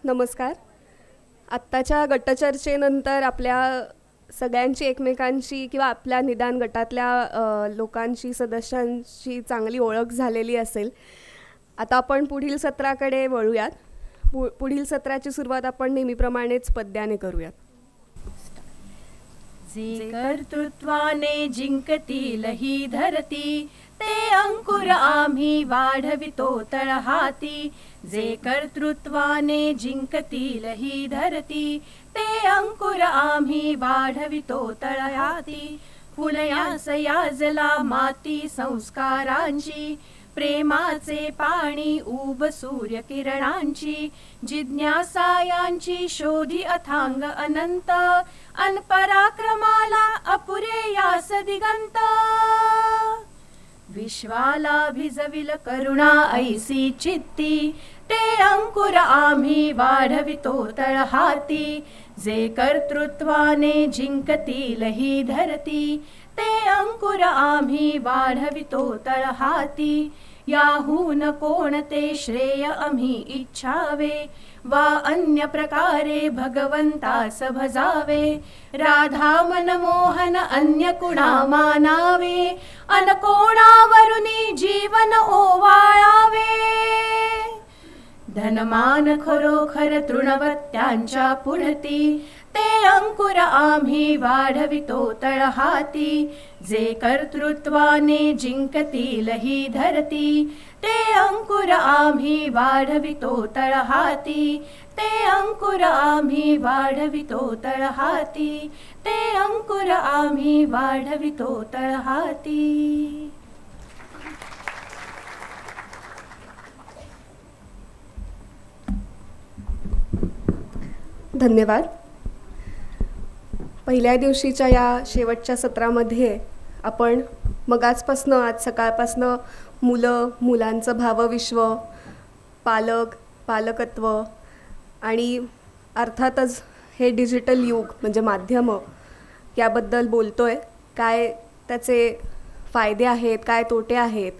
नमस्कार. आत्ताच्या गटचर्चेनंतर आपल्या सगळ्यांची एकमेकांशी किंवा आपल्या निदान गटातल्या लोकांशी सदस्यांशी चांगली ओळख झालेली असेल. आता आपण पुढील सत्राकडे वळूयात. पुढील सत्राची सुरुवात आपण नेहमीप्रमाणेच पद्याने करूयात. जे कर्तृत्वाने जिंकतील ही धरती, ते अंकुर आम्ही वाढवितो तळहाती. जे कर्तृत्वाने जिंकतील ही धरती, ते अंकुर आम्ही वाढवितो तळहाती. फुलयास याजला माती संस्कारांची, प्रेमाचे पाणी उब सूर्य किरणांची. जिज्ञासा यांची शोधी अथांग अनंत, अन पराक्रमाला अपुरे यास दिगंत. विश्वाला भिजविल करुणा ऐसी चित्ती, ते अंकुर आम्ही वाढवितो तळहाती. जे कर्तृत्वाने जिंकतील ही धरती, ते अंकुर आम्ही वाढवितो तळहाती. याहून कोणते श्रेय आम्ही इच्छावे, वा अन्य प्रकारे भगवंतास भजावे. राधा मनमोहन अन्य कुणा मानावे, अन कोणावरुनी जीवन ओवाळावे. धनमान खरोखर तृणवत्यांच्या पुढती, ते अंकुर आम्ही वाढवितो तळहाती. जे कर्तृत्वाने जिंकतील ही धरती, ते अंकुर आम्ही वाढवितो तळहाती. ते अंकुर आम्ही वाढवितो तळहाती. ते अंकुर आम्ही वाढवितो तळहाती. धन्यवाद. पहिल्या दिवशीच्या या शेवटच्या सत्रामध्ये आपण मगाचपासनं आज सकाळपासनं मुलं, मुलांचं भावविश्व, पालक, पालकत्व आणि अर्थातच हे डिजिटल युग म्हणजे माध्यमं याबद्दल बोलतो आहे. काय त्याचे फायदे आहेत, काय तोटे आहेत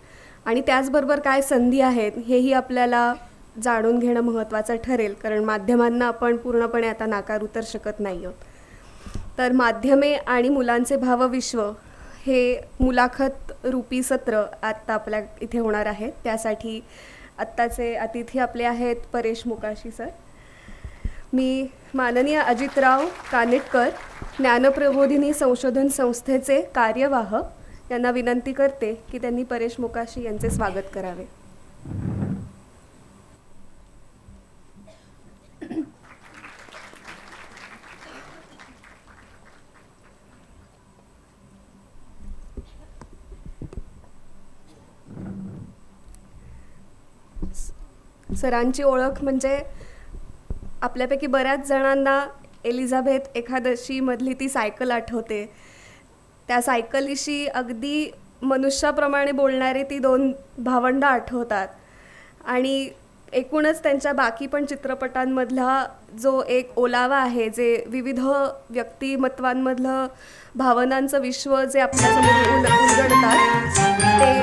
आणि त्याचबरोबर काय संधी आहेत हेही आपल्याला जाणून घेणं महत्त्वाचं ठरेल, कारण माध्यमांना आपण पूर्णपणे आता नाकारू तर शकत नाही आहोत. तर माध्यमे आणि मुलांचे भावविश्व हे मुलाखत रूपी सत्र आत्ता आपल्या इथे होणार आहे. त्यासाठी आत्ताचे अतिथी आपले आहेत परेश मोकाशी सर. मी माननीय अजितराव कानिटकर, ज्ञानप्रबोधिनी संशोधन संस्थेचे कार्यवाह यांना विनंती करते की त्यांनी परेश मोकाशी यांचे स्वागत करावे. सरांची ओळख म्हणजे आपल्यापैकी बऱ्याच जणांना एलिझाबेथ एकादशीमधली ती सायकल आठवते. त्या सायकलीशी अगदी मनुष्याप्रमाणे बोलणारे ती दोन भावंडं आठवतात आणि एकूणच त्यांच्या बाकी पण चित्रपटांमधला जो एक ओलावा आहे, जे विविध व्यक्तिमत्वांमधलं भावनांचं विश्व जे आपल्यासमोर उलगडतात ते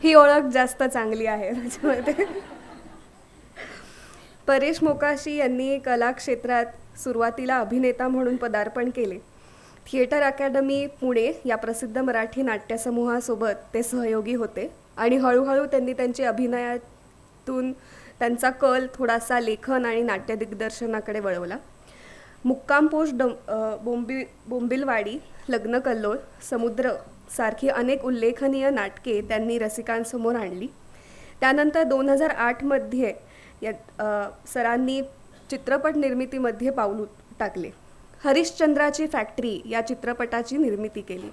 ही ओळख जास्त चांगली आहे त्याच्यामध्ये. परेश मोकाशी यांनी कला क्षेत्रात सुरुवातीला अभिनेता म्हणून पदार्पण केले. थिएटर अकॅडमी पुणे या प्रसिद्ध मराठी नाट्यसमूहासोबत ते सहयोगी होते आणि हळूहळू त्यांनी त्यांची अभिनयातून त्यांचा कल थोडासा लेखन आणि नाट्य दिग्दर्शनाकडे वळवला. मुक्काम पोस्ट बोंबिलवाडी, लग्नकल्लोळ, समुद्र सारखी अनेक उल्लेखनीय नाटके त्यांनी रसिकांसमोर आणली. त्यानंतर 2008मध्ये सरांनी चित्रपट निर्मितीमध्ये पाऊल टाकले. हरिश्चंद्राची फॅक्टरी या चित्रपटाची निर्मिती केली.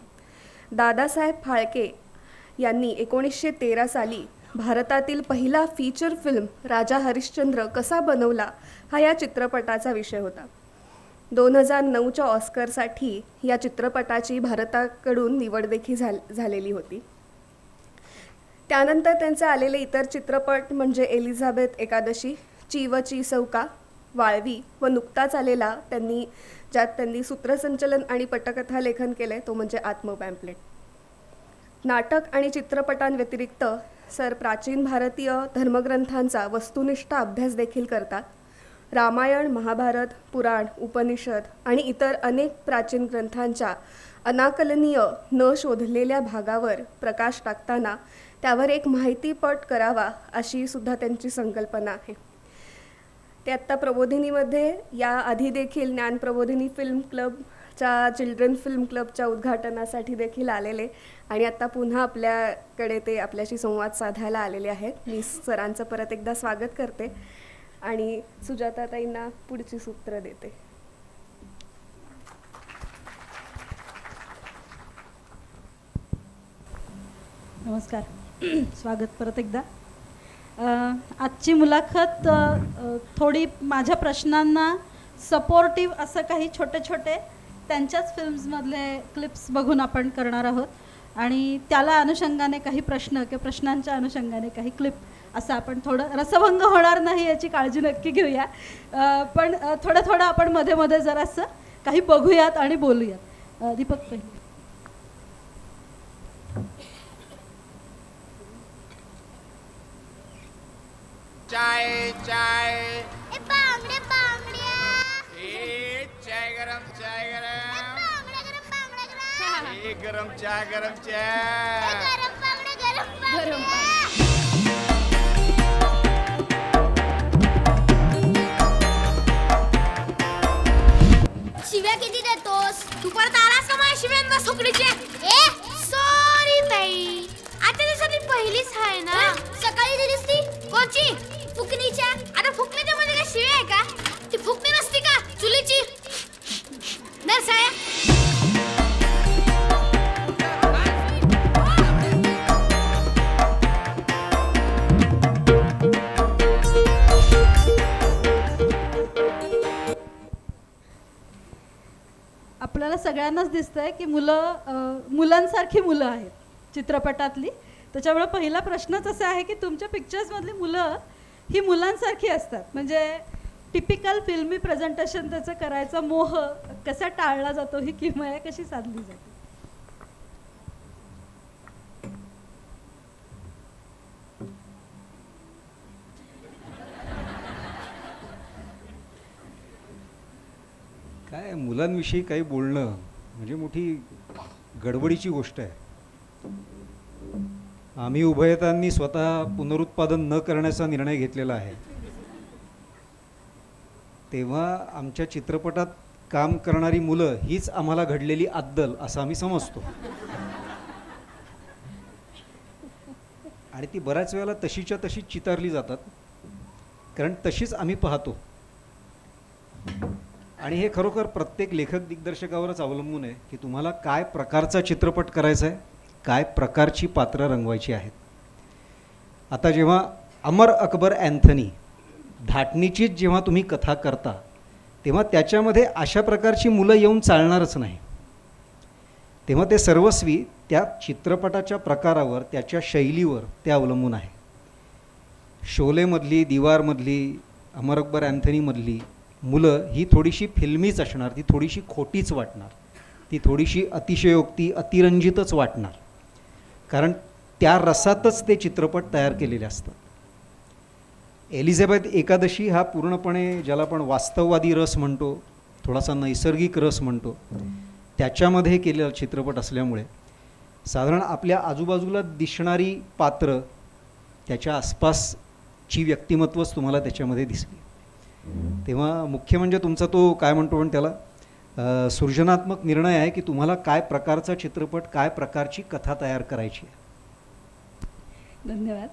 दादासाहेब फाळके यांनी 1913 साली भारतातील पहिला फीचर फिल्म राजा हरिश्चंद्र कसा बनवला हा या चित्रपटाचा विषय होता. 2009च्या ऑस्करसाठी या चित्रपटाची भारताकडून निवड देखील झालेली होती. त्यानंतर त्यांचे आलेले इतर चित्रपट म्हणजे एलिझाबेथ एकादशी, चीवची सौका, वाळवी व नुकताच आलेला ज्यात त्यांनी सूत्रसंचलन आणि पटकथा लेखन केले तो म्हणजे आत्म पॅम्पलेट. नाटक आणि चित्रपटांव्यतिरिक्त सर प्राचीन भारतीय धर्मग्रंथांचा वस्तुनिष्ठ अभ्यास देखील करतात. रामायण, महाभारत, पुराण, उपनिषद आणि इतर अनेक प्राचीन ग्रंथांच्या अनाकलनीय न शोधलेल्या भागावर प्रकाश टाकताना त्यावर एक माहितीपट करावा अशी सुद्धा त्यांची संकल्पना आहे. ते आत्ता प्रबोधिनीमध्ये याआधी देखील ज्ञान प्रबोधिनी फिल्म क्लबच्या चिल्ड्रन फिल्म क्लबच्या उद्घाटनासाठी देखील आलेले आणि आत्ता पुन्हा आपल्याकडे ते आपल्याशी संवाद साधायला आलेले आहेत. मी सरांचं परत एकदा स्वागत करते आणि सुजाताताईंना पुढची सूत्र देते. नमस्कार, स्वागत परत एकदा. आजची मुलाखत थोडी माझ्या प्रश्नांना सपोर्टिव्ह असं काही छोटे छोटे त्यांच्याच फिल्म्समधले क्लिप्स बघून आपण करणार आहोत आणि त्याला अनुषंगाने काही प्रश्न किंवा प्रश्नांच्या अनुषंगाने काही क्लिप असं आपण थोडं रसभंग होणार नाही याची काळजी नक्की घेऊया. पण थोडं थोडं आपण मध्ये मध्ये जरासं काही बघूयात आणि बोलूयात. दीपक पहिले. चाय चाय ए बांगड्या बांगड्या ए चाय गरम बांगड्या गरम ए गरम चाय गरम बांगड्या गरम शिव्या किती देतोस तू? परत आलास का माझ्या शिव्यांना सुकडीचे? ए सॉरी ताई, आता दिवसाची पहिलीच आहे ना. सकाळी दिलीस ती कोणची? फुकणीच्या. आता फुकणीच्या मध्ये काय शिव्या आहे का? ती फुकणी नसती का चुलीची? नरसाळ्या आपल्याला सगळ्यांनाच दिसतंय की मुलांसारखी मुलं आहेत चित्रपटातली. त्याच्यामुळे पहिला प्रश्नच असा आहे की तुमच्या पिक्चर्समधली मुलं ही मुलांसारखी असतात, म्हणजे टिपिकल फिल्मी प्रेझेंटेशन त्याचं करायचा मोह कसा टाळला जातो, ही किमया कशी साधली जाते? काय मुलांविषयी काही बोलणं म्हणजे मोठी गडबडीची गोष्ट आहे. आम्ही उभयतांनी स्वतः पुनरुत्पादन न करण्याचा निर्णय घेतलेला आहे. तेव्हा आमच्या चित्रपटात काम करणारी मुलं हीच आम्हाला घडलेली अद्दल असं आम्ही समजतो आणि ती बऱ्याच वेळेला तशीच्या तशी चितारली जातात, कारण तशीच आम्ही पाहतो. आणि हे खरोखर प्रत्येक लेखक दिग्दर्शकावरच अवलंबून आहे की तुम्हाला काय प्रकारचा चित्रपट करायचा आहे, काय प्रकारची पात्र रंगवायची आहेत. आता जेव्हा अमर अकबर अँथनी धाटणीचीच जेव्हा तुम्ही कथा करता तेव्हा त्याच्यामध्ये अशा प्रकारची मुलं येऊन चालणारच नाही. तेव्हा ते सर्वस्वी त्या चित्रपटाच्या प्रकारावर, त्याच्या शैलीवर ते अवलंबून आहे. शोलेमधली, दीवारमधली, अमर अकबर अँथनीमधली मुलं ही थोडीशी फिल्मीच असणार, ती थोडीशी खोटीच वाटणार, ती थोडीशी अतिशयोक्ती, अतिरंजितच वाटणार, कारण त्या रसातच ते चित्रपट तयार केलेले असतात. एलिझाबेथ एकादशी हा पूर्णपणे ज्याला आपण वास्तववादी रस म्हणतो, थोडासा नैसर्गिक रस म्हणतो, त्याच्यामध्ये केलेला चित्रपट असल्यामुळे साधारण आपल्या आजूबाजूला दिसणारी पात्र, त्याच्या आसपासची व्यक्तिमत्वच तुम्हाला त्याच्यामध्ये दिसली. तेव्हा मुख्य म्हणजे तुमचा तो काय म्हणतो पण त्याला सृजनात्मक निर्णय आहे की तुम्हाला काय प्रकारचा चित्रपट, काय प्रकारची कथा तयार करायची आहे. धन्यवाद.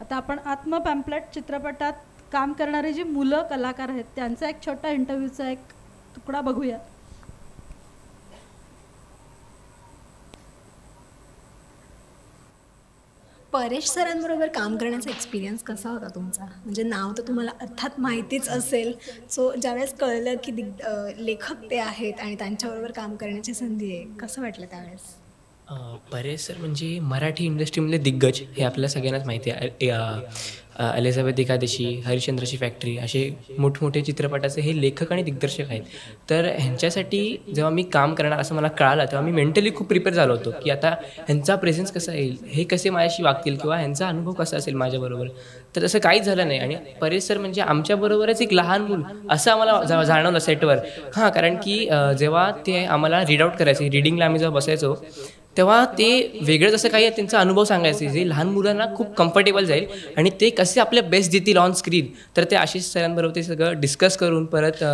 आता आपण आत्म पॅम्पलेट चित्रपटात काम करणारी जी मुलं कलाकार आहेत त्यांचा एक छोटा इंटरव्ह्यूचा एक तुकडा बघूया. परेश सरांबरोबर काम करण्याचा एक्सपिरियन्स कसा होता तुमचा? म्हणजे नाव तर तुम्हाला अर्थात माहितीच असेल, सो ज्यावेळेस कळलं की लेखक ते आहेत आणि त्यांच्याबरोबर काम करण्याची संधी आहे, कसं वाटलं त्यावेळेस? परेश सर म्हणजे मराठी इंडस्ट्रीमधले दिग्गज हे आपल्याला सगळ्यांनाच माहिती आहे. एलिझाबेथ एकादशी, हरिश्चंद्रची फॅक्टरी असे मोठमोठे चित्रपटाचे हे लेखक आणि दिग्दर्शक आहेत. तर ह्यांच्यासाठी जेव्हा मी काम करणार असं मला कळालं तेव्हा मी मेंटली खूप प्रिपेअर झालो होतो की आता ह्यांचा प्रेझेन्स कसा येईल, हे कसे माझ्याशी वागतील किंवा ह्यांचा अनुभव कसा असेल माझ्याबरोबर. तर तसं काहीच झालं नाही आणि परेश सर म्हणजे आमच्याबरोबरच एक लहान मूल असं आम्हाला जाणवलं सेटवर. हां, कारण की जेव्हा ते आम्हाला रीड आउट करायचे, रिडिंगला आम्ही जेव्हा बसायचो तेव्हा ते वेगळंच असं काही त्यांचा अनुभव सांगायचे जे लहान मुलांना खूप कम्फर्टेबल जाईल आणि ते कसे आपले बेस्ट देतील ऑन स्क्रीन. तर ते आशिष सरांबरोबर ते सगळं डिस्कस करून परत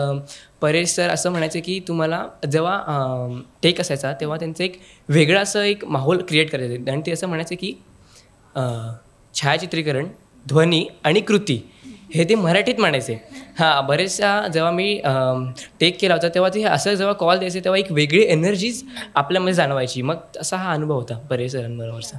परेश सर असं म्हणायचे की तुम्हाला जेव्हा टेक असायचा तेव्हा त्यांचं एक वेगळं असं एक माहोल क्रिएट करायचे आणि ते असं म्हणायचे की छायाचित्रीकरण, ध्वनी आणि कृती हे ते मराठीत म्हणायचे. हां, बरेचशा जेव्हा मी टेक केला होता तेव्हा ते असं जेव्हा कॉल द्यायचे तेव्हा एक वेगळी एनर्जीज आपल्यामध्ये जाणवायची. मग असा हा अनुभव होता परेश सरांबरोबरचा.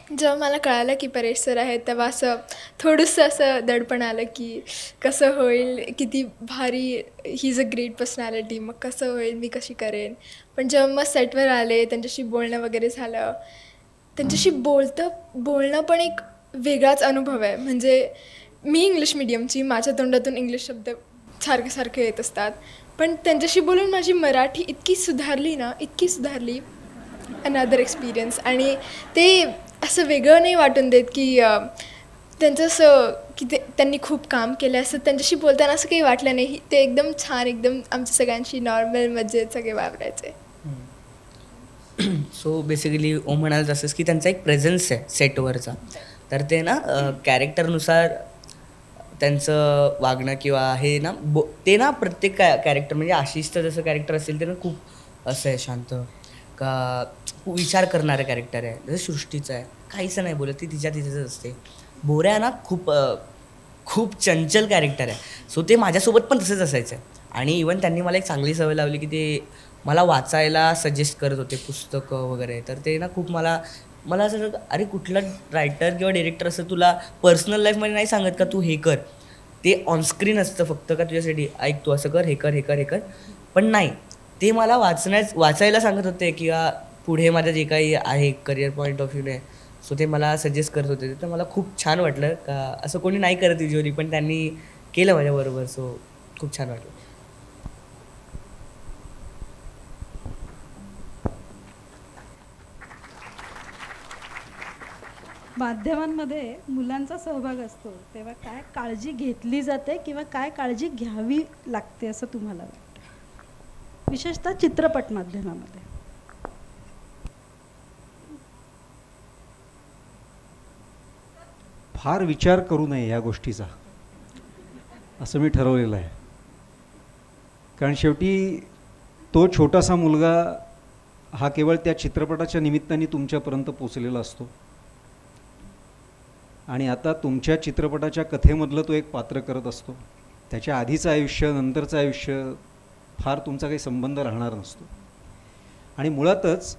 जेव्हा मला कळालं की परेश सर आहेत तेव्हा असं थोडंसं असं दडपण आलं की कसं होईल, किती भारी, he is a great personality, मग कसं होईल, मी कशी करेन. पण जेव्हा मग सेटवर आले, त्यांच्याशी बोलणं वगैरे झालं, त्यांच्याशी बोलणं पण एक वेगळाच अनुभव आहे. म्हणजे मी इंग्लिश मिडियमची, माझ्या तोंडातून इंग्लिश शब्द सारखे येत असतात, पण त्यांच्याशी बोलून माझी मराठी इतकी सुधारली अनदर एक्सपिरियन्स. आणि ते असं वेगळं नाही वाटून देत की त्यांचं असं की त्यांनी खूप काम केलं असं. त्यांच्याशी बोलताना असं काही वाटलं नाही. ते एकदम छान, एकदम आमच्या सगळ्यांशी नॉर्मल मजेत सगळे वापरायचे. सो बेसिकली ओम म्हणाल तसंच की त्यांचा एक प्रेझेन्स आहे सेटवरचा, तर ते ना कॅरेक्टरनुसार त्यांचं वागणं किंवा हे ना ते ना प्रत्येक कॅरेक्टर म्हणजे आशिषचं जसं कॅरेक्टर असेल ते ना खूप असं आहे शांत का विचार करणारं कॅरेक्टर आहे. जसं सृष्टीचं आहे, काहीच नाही बोलत, ती तिच्याच असते. बोऱ्या ना खूप चंचल कॅरेक्टर आहे. सो ते माझ्यासोबत पण तसंच असायचं. आणि इवन त्यांनी मला एक चांगली सवय लावली की ते मला वाचायला सजेस्ट करत होते पुस्तकं वगैरे. तर ते ना खूप मला असं अरे कुठला रायटर किंवा डिरेक्टर असं तुला पर्सनल लाईफमध्ये नाही सांगत का तू हे कर, ते ऑनस्क्रीन असतं फक्त का तुझ्यासाठी ऐक तू असं कर, हे कर, हे कर, हे कर. पण नाही, ते मला वाचायला सांगत होते किंवा पुढे माझं जे काही आहे करिअर पॉईंट ऑफ व्ह्यूने, सो ते मला सजेस्ट करत होते. तर मला खूप छान वाटलं का असं कोणी नाही करत युजली, पण त्यांनी केलं माझ्याबरोबर. सो खूप छान वाटलं. माध्यमांमध्ये मुलांचा सहभाग असतो तेव्हा काय काळजी घेतली जाते किंवा काय काळजी घ्यावी लागते असं तुम्हाला वाटतं, विशेषतः चित्रपट माध्यमामध्ये? फार विचार करू नये या गोष्टीचा असं मी ठरवलेलं आहे. कारण शेवटी तो छोटासा मुलगा हा केवळ त्या चित्रपटाच्या निमित्ताने तुमच्यापर्यंत पोचलेला असतो आणि आता तुमच्या चित्रपटाच्या कथेमधलं तो एक पात्र करत असतो. त्याच्या आधीचं आयुष्य, नंतरचं आयुष्य फार तुमचा काही संबंध राहणार नसतो. आणि मुळातच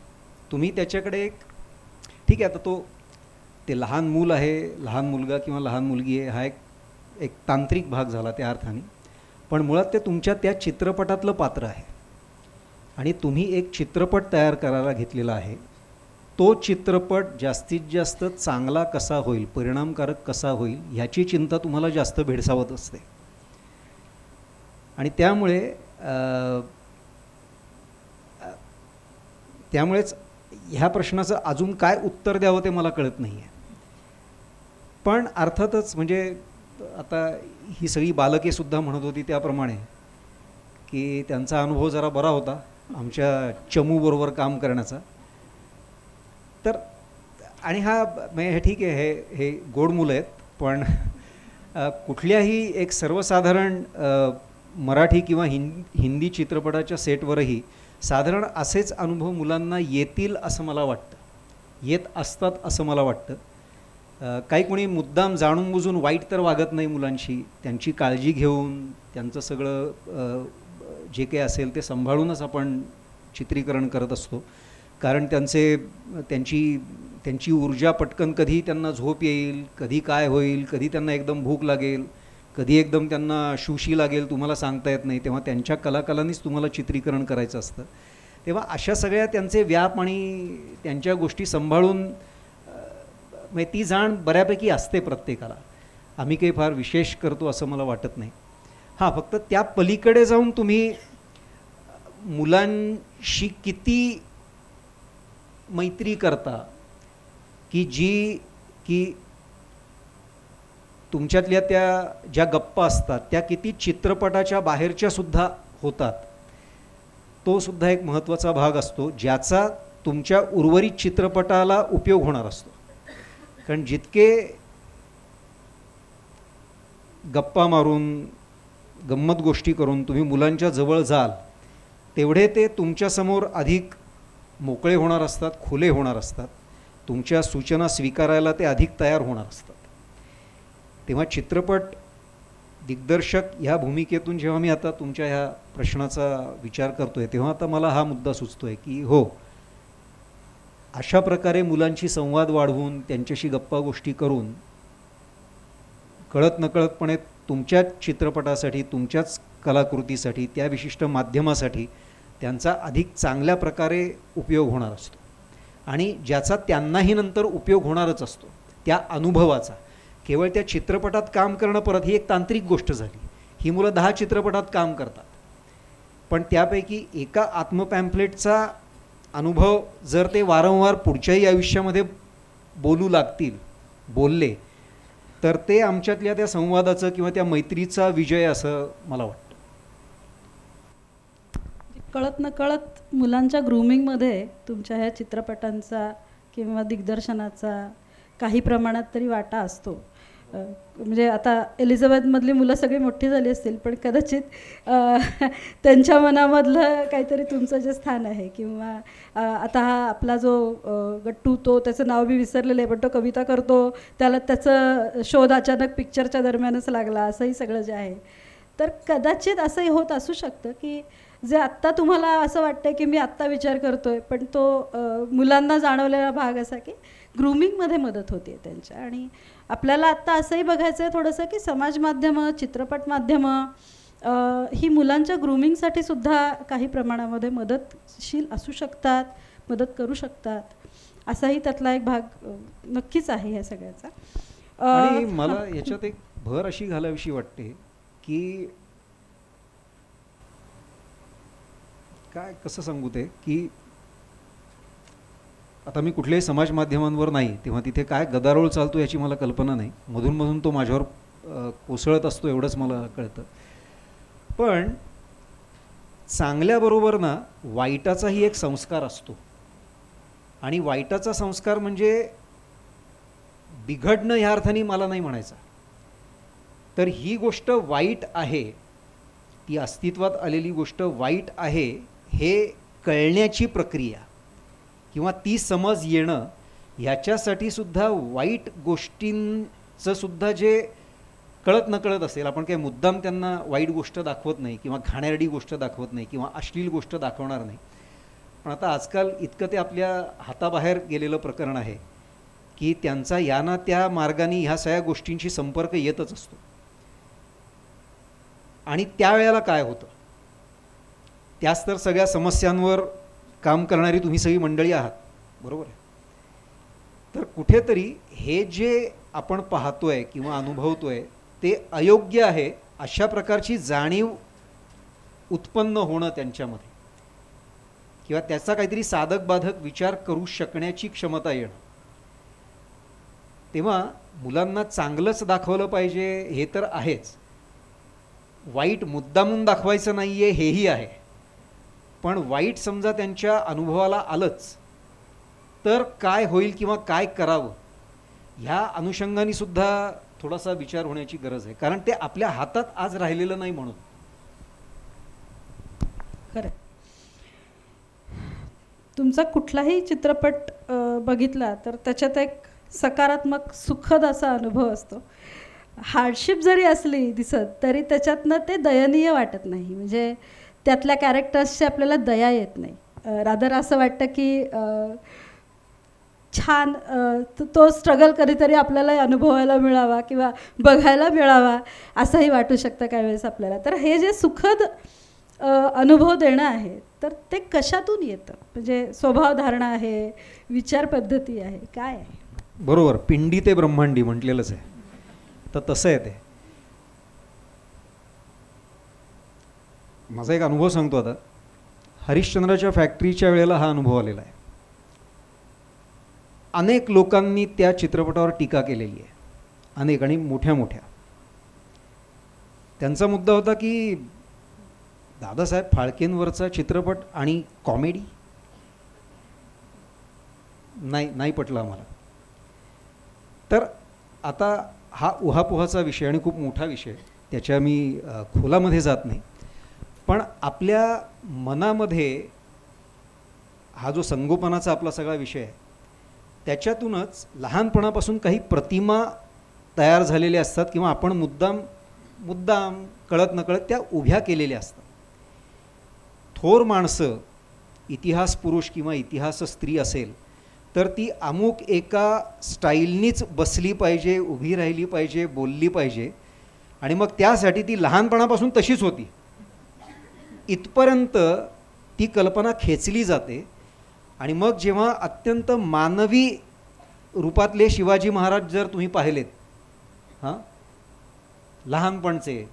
तुम्ही त्याच्याकडे एक ठीक आहे, आता ते लहान मूल आहे, लहान मुलगा किंवा लहान मुलगी आहे, हा एक तांत्रिक भाग झाला त्या अर्थाने. पण मुळात ते तुमच्या त्या चित्रपटातलं पात्र आहे आणि तुम्ही एक चित्रपट तयार करायला घेतलेला आहे. तो चित्रपट जास्तीत जास्त चांगला कसा होईल, परिणामकारक कसा होईल ह्याची चिंता तुम्हाला जास्त भेडसावत असते. आणि त्यामुळेच ह्या प्रश्नाचं अजून काय उत्तर द्यावं ते मला कळत नाही आहे. पण अर्थातच म्हणजे आता ही सगळी बालकेसुद्धा म्हणत होती त्याप्रमाणे की त्यांचा अनुभव जरा बरा होता आमच्या चमूबरोबर काम करण्याचा. तर आणि हे ठीक आहे, हे गोड मुलं आहेत, पण कुठल्याही एक सर्वसाधारण मराठी किंवा हिंदी चित्रपटाच्या सेटवरही साधारण असेच अनुभव मुलांना येतील असं मला वाटतं, येत असतात असं मला वाटतं. काही कोणी मुद्दाम जाणून बुजून वाईट तर वागत नाही मुलांशी, त्यांची काळजी घेऊन त्यांचं सगळं जे काही असेल ते सांभाळूनच आपण चित्रीकरण करत असतो. कारण त्यांची ऊर्जा पटकन कधी त्यांना झोप येईल, कधी काय होईल, कधी त्यांना एकदम भूक लागेल, कधी एकदम त्यांना शुशी लागेल, तुम्हाला सांगता येत नाही. तेव्हा त्यांच्या कलाकारांनीच तुम्हाला चित्रीकरण करायचं असतं. तेव्हा अशा सगळ्या त्यांचे व्याप आणि त्यांच्या गोष्टी सांभाळून म्हणजे ती जाण बऱ्यापैकी असते प्रत्येकाला. आम्ही काही फार विशेष करतो असं मला वाटत नाही. हां, फक्त त्या पलीकडे जाऊन तुम्ही मुलांशी किती मैत्री करता की तुमच्यातल्या त्या ज्या गप्पा असतात त्या किती चित्रपटाच्या बाहेरच्या सुद्धा होतात, तो सुद्धा एक महत्त्वाचा भाग असतो ज्याचा तुमच्या उर्वरित चित्रपटाला उपयोग होणार असतो. कारण जितके गप्पा मारून गंमत गोष्टी करून तुम्ही मुलांच्या जवळ जाल तेवढे ते तुमच्यासमोर अधिक मोकळे होणार असतात, खुले होणार असतात, तुमच्या सूचना स्वीकारायला ते अधिक तयार होणार असतात. तेव्हा चित्रपट दिग्दर्शक ह्या भूमिकेतून जेव्हा मी आता तुमच्या ह्या प्रश्नाचा विचार करतोय तेव्हा आता मला हा मुद्दा सुचतोय की हो, अशा प्रकारे मुलांशी संवाद वाढवून त्यांच्याशी गप्पा गोष्टी करून कळत नकळतपणे तुमच्याच चित्रपटासाठी, तुमच्याच कलाकृतीसाठी, त्या विशिष्ट माध्यमासाठी त्यांचा अधिक चांगल्या प्रकारे उपयोग होणार असतो आणि ज्याचा त्यांनाही नंतर उपयोग होणारच असतो, त्या अनुभवाचा. केवळ त्या चित्रपटात काम करणं परत ही एक तांत्रिक गोष्ट झाली. ही मुलं 10 चित्रपटात काम करतात, पण त्यापैकी एका आत्मपॅम्पलेटचा अनुभव जर ते वारंवार पुढच्याही आयुष्यामध्ये बोलू लागतील, बोलले, तर ते आमच्यातल्या त्या संवादाचं किंवा त्या मैत्रीचा विजय असं मला वाटतं. कळत नकळत मुलांच्या ग्रूमिंगमध्ये तुमच्या ह्या चित्रपटांचा किंवा दिग्दर्शनाचा काही प्रमाणात तरी वाटा असतो. म्हणजे आता एलिझाबेथमधली मुलं सगळी मोठी झाली असतील, पण कदाचित त्यांच्या मनामधलं काहीतरी तुमचं जे स्थान आहे किंवा आता हा आपला जो गट्टू, तो त्याचं नाव बी विसरलेलं आहे पण तो कविता करतो, त्याला त्याचं शोध अचानक पिक्चरच्या दरम्यानच लागला, असंही सगळं जे आहे. तर कदाचित असंही होत असू शकतं की जे आत्ता तुम्हाला असं वाटतं की मी आत्ता विचार करतोय, पण तो मुलांना जाणवलेला भाग असा की ग्रूमिंगमध्ये मदत होते त्यांच्या. आणि आपल्याला आत्ता असंही बघायचं आहे थोडंसं की समाज माध्यमं, चित्रपट माध्यमं ही मुलांच्या ग्रूमिंगसाठी सुद्धा काही प्रमाणामध्ये मदतशील असू शकतात, मदत करू शकतात, असाही त्यातला एक भाग नक्कीच आहे ह्या सगळ्याचा. आणि मला याच्यात एक भर अशी घालावीशी वाटते की काय कसं सांगू ते की आता मी कुठल्याही समाज माध्यमांवर नाही, तेव्हा तिथे काय गदारोळ चालतो याची मला कल्पना नाही. मधून मधून तो माझ्यावर कोसळत असतो एवढंच मला कळतं. पण चांगल्याबरोबर ना वाईटाचाही एक संस्कार असतो आणि वाईटाचा संस्कार म्हणजे बिघडणं ह्या अर्थाने मला नाही म्हणायचा. तर ही गोष्ट वाईट आहे, ती अस्तित्वात आलेली गोष्ट वाईट आहे हे कळण्याची प्रक्रिया किंवा ती समज येणं, ह्याच्यासाठी सुद्धा वाईट गोष्टींचं सुद्धा जे कळत नकळत असेल, आपण काही मुद्दाम त्यांना वाईट गोष्ट दाखवत नाही किंवा घाणेरडी गोष्ट दाखवत नाही किंवा अश्लील गोष्ट दाखवणार नाही. पण आता आजकाल इतकं ते आपल्या हाताबाहेर गेलेलं प्रकरण आहे की त्यांचा या ना त्या मार्गाने ह्या सगळ्या गोष्टींशी संपर्क येतच असतो. आणि त्यावेळेला काय होतं, त्याच तर सगळ्या समस्यांवर काम करणारी तुम्ही सगळी मंडळी आहात, बरोबर आहे. तर कुठेतरी हे जे आपण पाहतोय किंवा अनुभवतोय ते अयोग्य आहे अशा प्रकारची जाणीव उत्पन्न होणं त्यांच्यामध्ये किंवा त्याचा काहीतरी साधक बाधक विचार करू शकण्याची क्षमता येणं. तेव्हा मुलांना चांगलंच दाखवलं पाहिजे हे तर आहेच, वाईट मुद्दामून दाखवायचं नाही आहे हेही आहे. पण वाईट समजा त्यांच्या अनुभवाला आलंच तर काय होईल किंवा काय करावं ह्या अनुषंगाने सुद्धा थोडासा विचार होण्याची गरज आहे, कारण ते आपल्या हातात आज राहिलेलं नाही म्हणून. खरं, तुमचा कुठलाही चित्रपट बघितला तर त्याच्यात एक सकारात्मक सुखद असा अनुभव असतो. हार्डशिप जरी असली दिसत तरी त्याच्यातनं ते दयनीय वाटत नाही, म्हणजे त्यातल्या कॅरेक्टर्सची आपल्याला दया येत नाही. रादर असं वाटतं की छान तो स्ट्रगल कधीतरी आपल्याला अनुभवायला मिळावा किंवा बघायला मिळावा असंही वाटू शकतं काही वेळेस आपल्याला. तर हे जे सुखद अनुभव देणं आहे तर ते कशातून येतं, म्हणजे स्वभाव धारणा आहे, विचार पद्धती आहे, काय आहे? बरोबर, पिंडी ते ब्रह्मांडी म्हटलेलंच आहे. तर तसं आहे ते. माझा एक अनुभव सांगतो आता. हरिश्चंद्राच्या फॅक्टरीच्या वेळेला हा अनुभव आलेला आहे. अनेक लोकांनी त्या चित्रपटावर टीका केलेली आहे, अनेक, आणि मोठ्या मोठ्या. त्यांचा मुद्दा होता की दादासाहेब फाळकेंवरचा चित्रपट आणि कॉमेडी नाही पटलं आम्हाला. तर आता हा उहापोहाचा विषय आणि खूप मोठा विषय, त्याच्या मी खोलामध्ये जात नाही. पण आपल्या मनामध्ये हा जो संगोपनाचा आपला सगळा विषय आहे त्याच्यातूनच लहानपणापासून काही प्रतिमा तयार झालेल्या असतात किंवा आपण मुद्दाम कळत नकळत त्या उभ्या केलेल्या असतात. थोर माणसं, इतिहास पुरुष किंवा इतिहास स्त्री असेल तर ती अमुक एका स्टाईलनीच बसली पाहिजे, उभी राहिली पाहिजे, बोलली पाहिजे, आणि मग त्यासाठी ती लहानपणापासून तशीच होती. इथपर्यंत ती कल्पना खेचली जाते. आणि मग जेव्हा अत्यंत मानवी रूपातले शिवाजी महाराज जर तुम्ही पाहिलेत, हां, लहानपणचे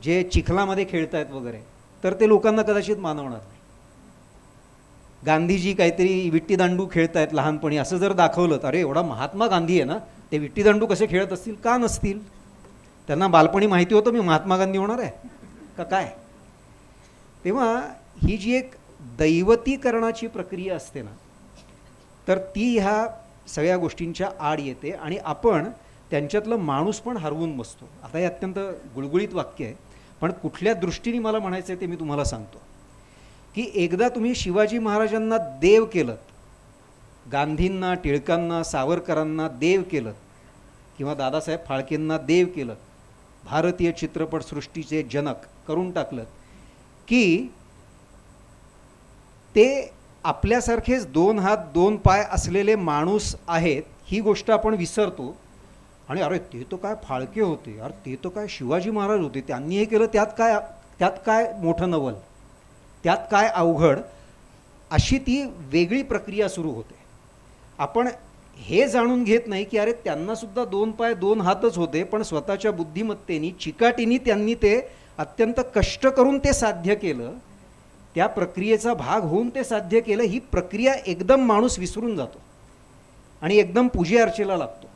जे चिखलामध्ये खेळतायत वगैरे, तर ते लोकांना कदाचित मानवणार नाही. गांधीजी काहीतरी विट्टीदांडू खेळतायत लहानपणी असं जर दाखवलं, अरे एवढा महात्मा गांधी आहे ना, ते विट्टीदांडू कसे खेळत असतील? का नसतील? त्यांना बालपणी माहिती होतं मी महात्मा गांधी होणार आहे का काय? तेव्हा ही जी एक दैवतीकरणाची प्रक्रिया असते ना, तर ती ह्या सगळ्या गोष्टींच्या आड येते आणि आपण त्यांच्यातलं माणूस पण हरवून बसतो. आता हे अत्यंत गुळगुळीत वाक्य आहे, पण कुठल्या दृष्टीने मला म्हणायचं आहे ते मी तुम्हाला सांगतो. की एकदा तुम्ही शिवाजी महाराजांना देव केलं, गांधींना, टिळकांना, सावरकरांना देव केलं, किंवा दादासाहेब फाळकेंना देव केलं, भारतीय चित्रपटसृष्टीचे जनक करून टाकलं, की ते आपल्यासारखेच 2 हात 2 पाय असलेले माणूस आहेत ही गोष्ट आपण विसरतो. आणि अरे ते तो काय फाळके होते, अरे ते तो काय शिवाजी महाराज होते, त्यांनी हे केलं, त्यात काय मोठं नवल, त्यात काय अवघड, अशी ती वेगळी प्रक्रिया सुरू होते. आपण हे जाणून घेत नाही की अरे त्यांनासुद्धा 2 पाय 2 हातच होते, पण स्वतःच्या बुद्धिमत्तेने, चिकाटीने त्यांनी ते अत्यंत कष्ट करून ते साध्य केलं, त्या प्रक्रियेचा भाग होऊन ते साध्य केलं. ही प्रक्रिया एकदम माणूस विसरून जातो आणि एकदम पूजे अर्चेला लागतो.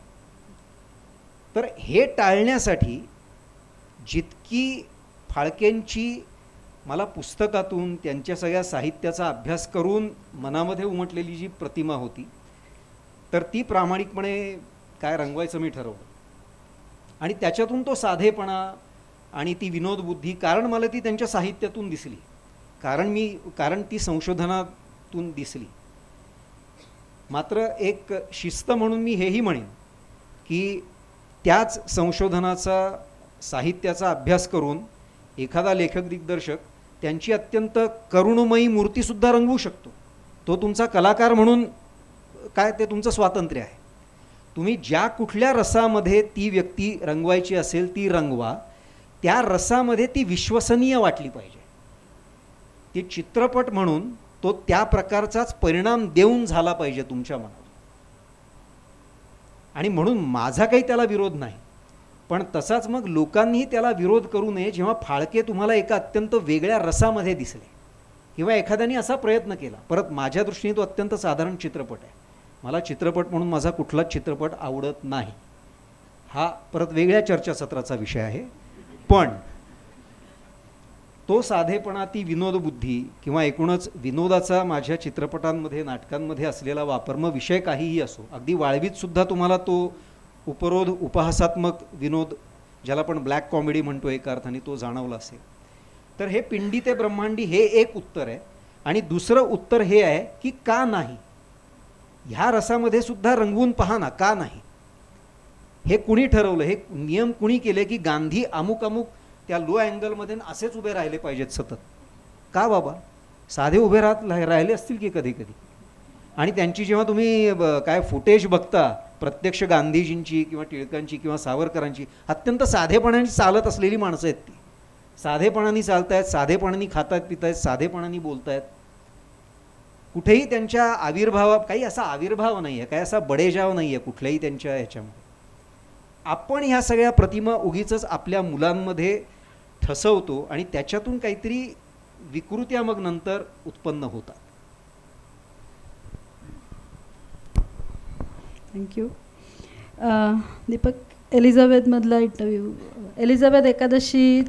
तर हे टाळण्यासाठी जितकी फाळकेंची मला पुस्तकातून त्यांच्या सगळ्या साहित्याचा अभ्यास करून मनामध्ये उमटलेली जी प्रतिमा होती, तर ती प्रामाणिकपणे काय रंगवायचं मी ठरवलं. आणि त्याच्यातून तो साधेपणा आणि ती विनोदबुद्धी, कारण मला ती त्यांच्या साहित्यातून दिसली, कारण ती संशोधनातून दिसली. मात्र एक शिस्त म्हणून मी हेही म्हणेन की त्याच संशोधनाचा, साहित्याचा अभ्यास करून एखादा लेखक दिग्दर्शक त्यांची अत्यंत करुणमयी मूर्तीसुद्धा रंगवू शकतो. तो तुमचा कलाकार म्हणून काय, ते तुमचं स्वातंत्र्य आहे. तुम्ही ज्या कुठल्या रसामध्ये ती व्यक्ती रंगवायची असेल ती रंगवा, त्या रसामध्ये ती विश्वसनीय वाटली पाहिजे. ती चित्रपट म्हणून तो त्या प्रकारचाच परिणाम देऊन झाला पाहिजे तुमच्या मनावर. आणि म्हणून माझा काही त्याला विरोध नाही, पण तसाच मग लोकांनीही त्याला विरोध करू नये. जेव्हा फाळके तुम्हाला एका अत्यंत वेगळ्या रसामध्ये दिसले किंवा एखाद्याने असा प्रयत्न केला, परत माझ्या दृष्टीने तो अत्यंत साधारण चित्रपट आहे, मला चित्रपट म्हणून माझा कुठलाच चित्रपट आवडत नाही, हा परत वेगळ्या चर्चासत्राचा विषय आहे. पण तो साधेपणा, ती विनोदबुद्धी किंवा एकूणच विनोदाचा माझ्या चित्रपटांमध्ये, नाटकांमध्ये असलेला वापर, मग विषय काहीही असो, अगदी वाळवीतसुद्धा तुम्हाला तो उपरोध, उपहासात्मक विनोद, ज्याला आपण ब्लॅक कॉमेडी म्हणतो एका अर्थाने, तो जाणवला असेल. तर हे पिंडी ते ब्रह्मांडी हे एक उत्तर आहे. आणि दुसरं उत्तर हे आहे की का नाही, ह्या रसामध्ये सुद्धा रंगवून पहा ना, का नाही? हे कुणी ठरवलं, हे नियम कुणी केले की गांधी अमुक अमुक त्या लो अँगलमध्ये असेच उभे राहिले पाहिजेत सतत? का बाबा? साधे उभे राहिले असतील की कधी कधी. आणि त्यांची जेव्हा तुम्ही काय फुटेज बघता प्रत्यक्ष गांधीजींची किंवा टिळकांची किंवा सावरकरांची, अत्यंत साधेपणाने चालत असलेली माणसं आहेत ती. साधेपणाने चालतायत, साधेपणाने खातायत पितायत, साधेपणाने बोलतायत. कुठेही त्यांच्या काही असा आविर्भाव नाही आहे, काही असा बडेजाव नाही आहे कुठल्याही त्यांच्या ह्याच्यामध्ये. आपण ह्या सगळ्या प्रतिमा उगीचच आपल्या मुलांमध्ये ठसवतो आणि त्याच्यातून काहीतरी विकृत्या मग नंतर उत्पन्न होतात. थँक्यू. दीपक, एलिझाबेथमधला इंटरव्ह्यू. एलिझाबेथ एकादशी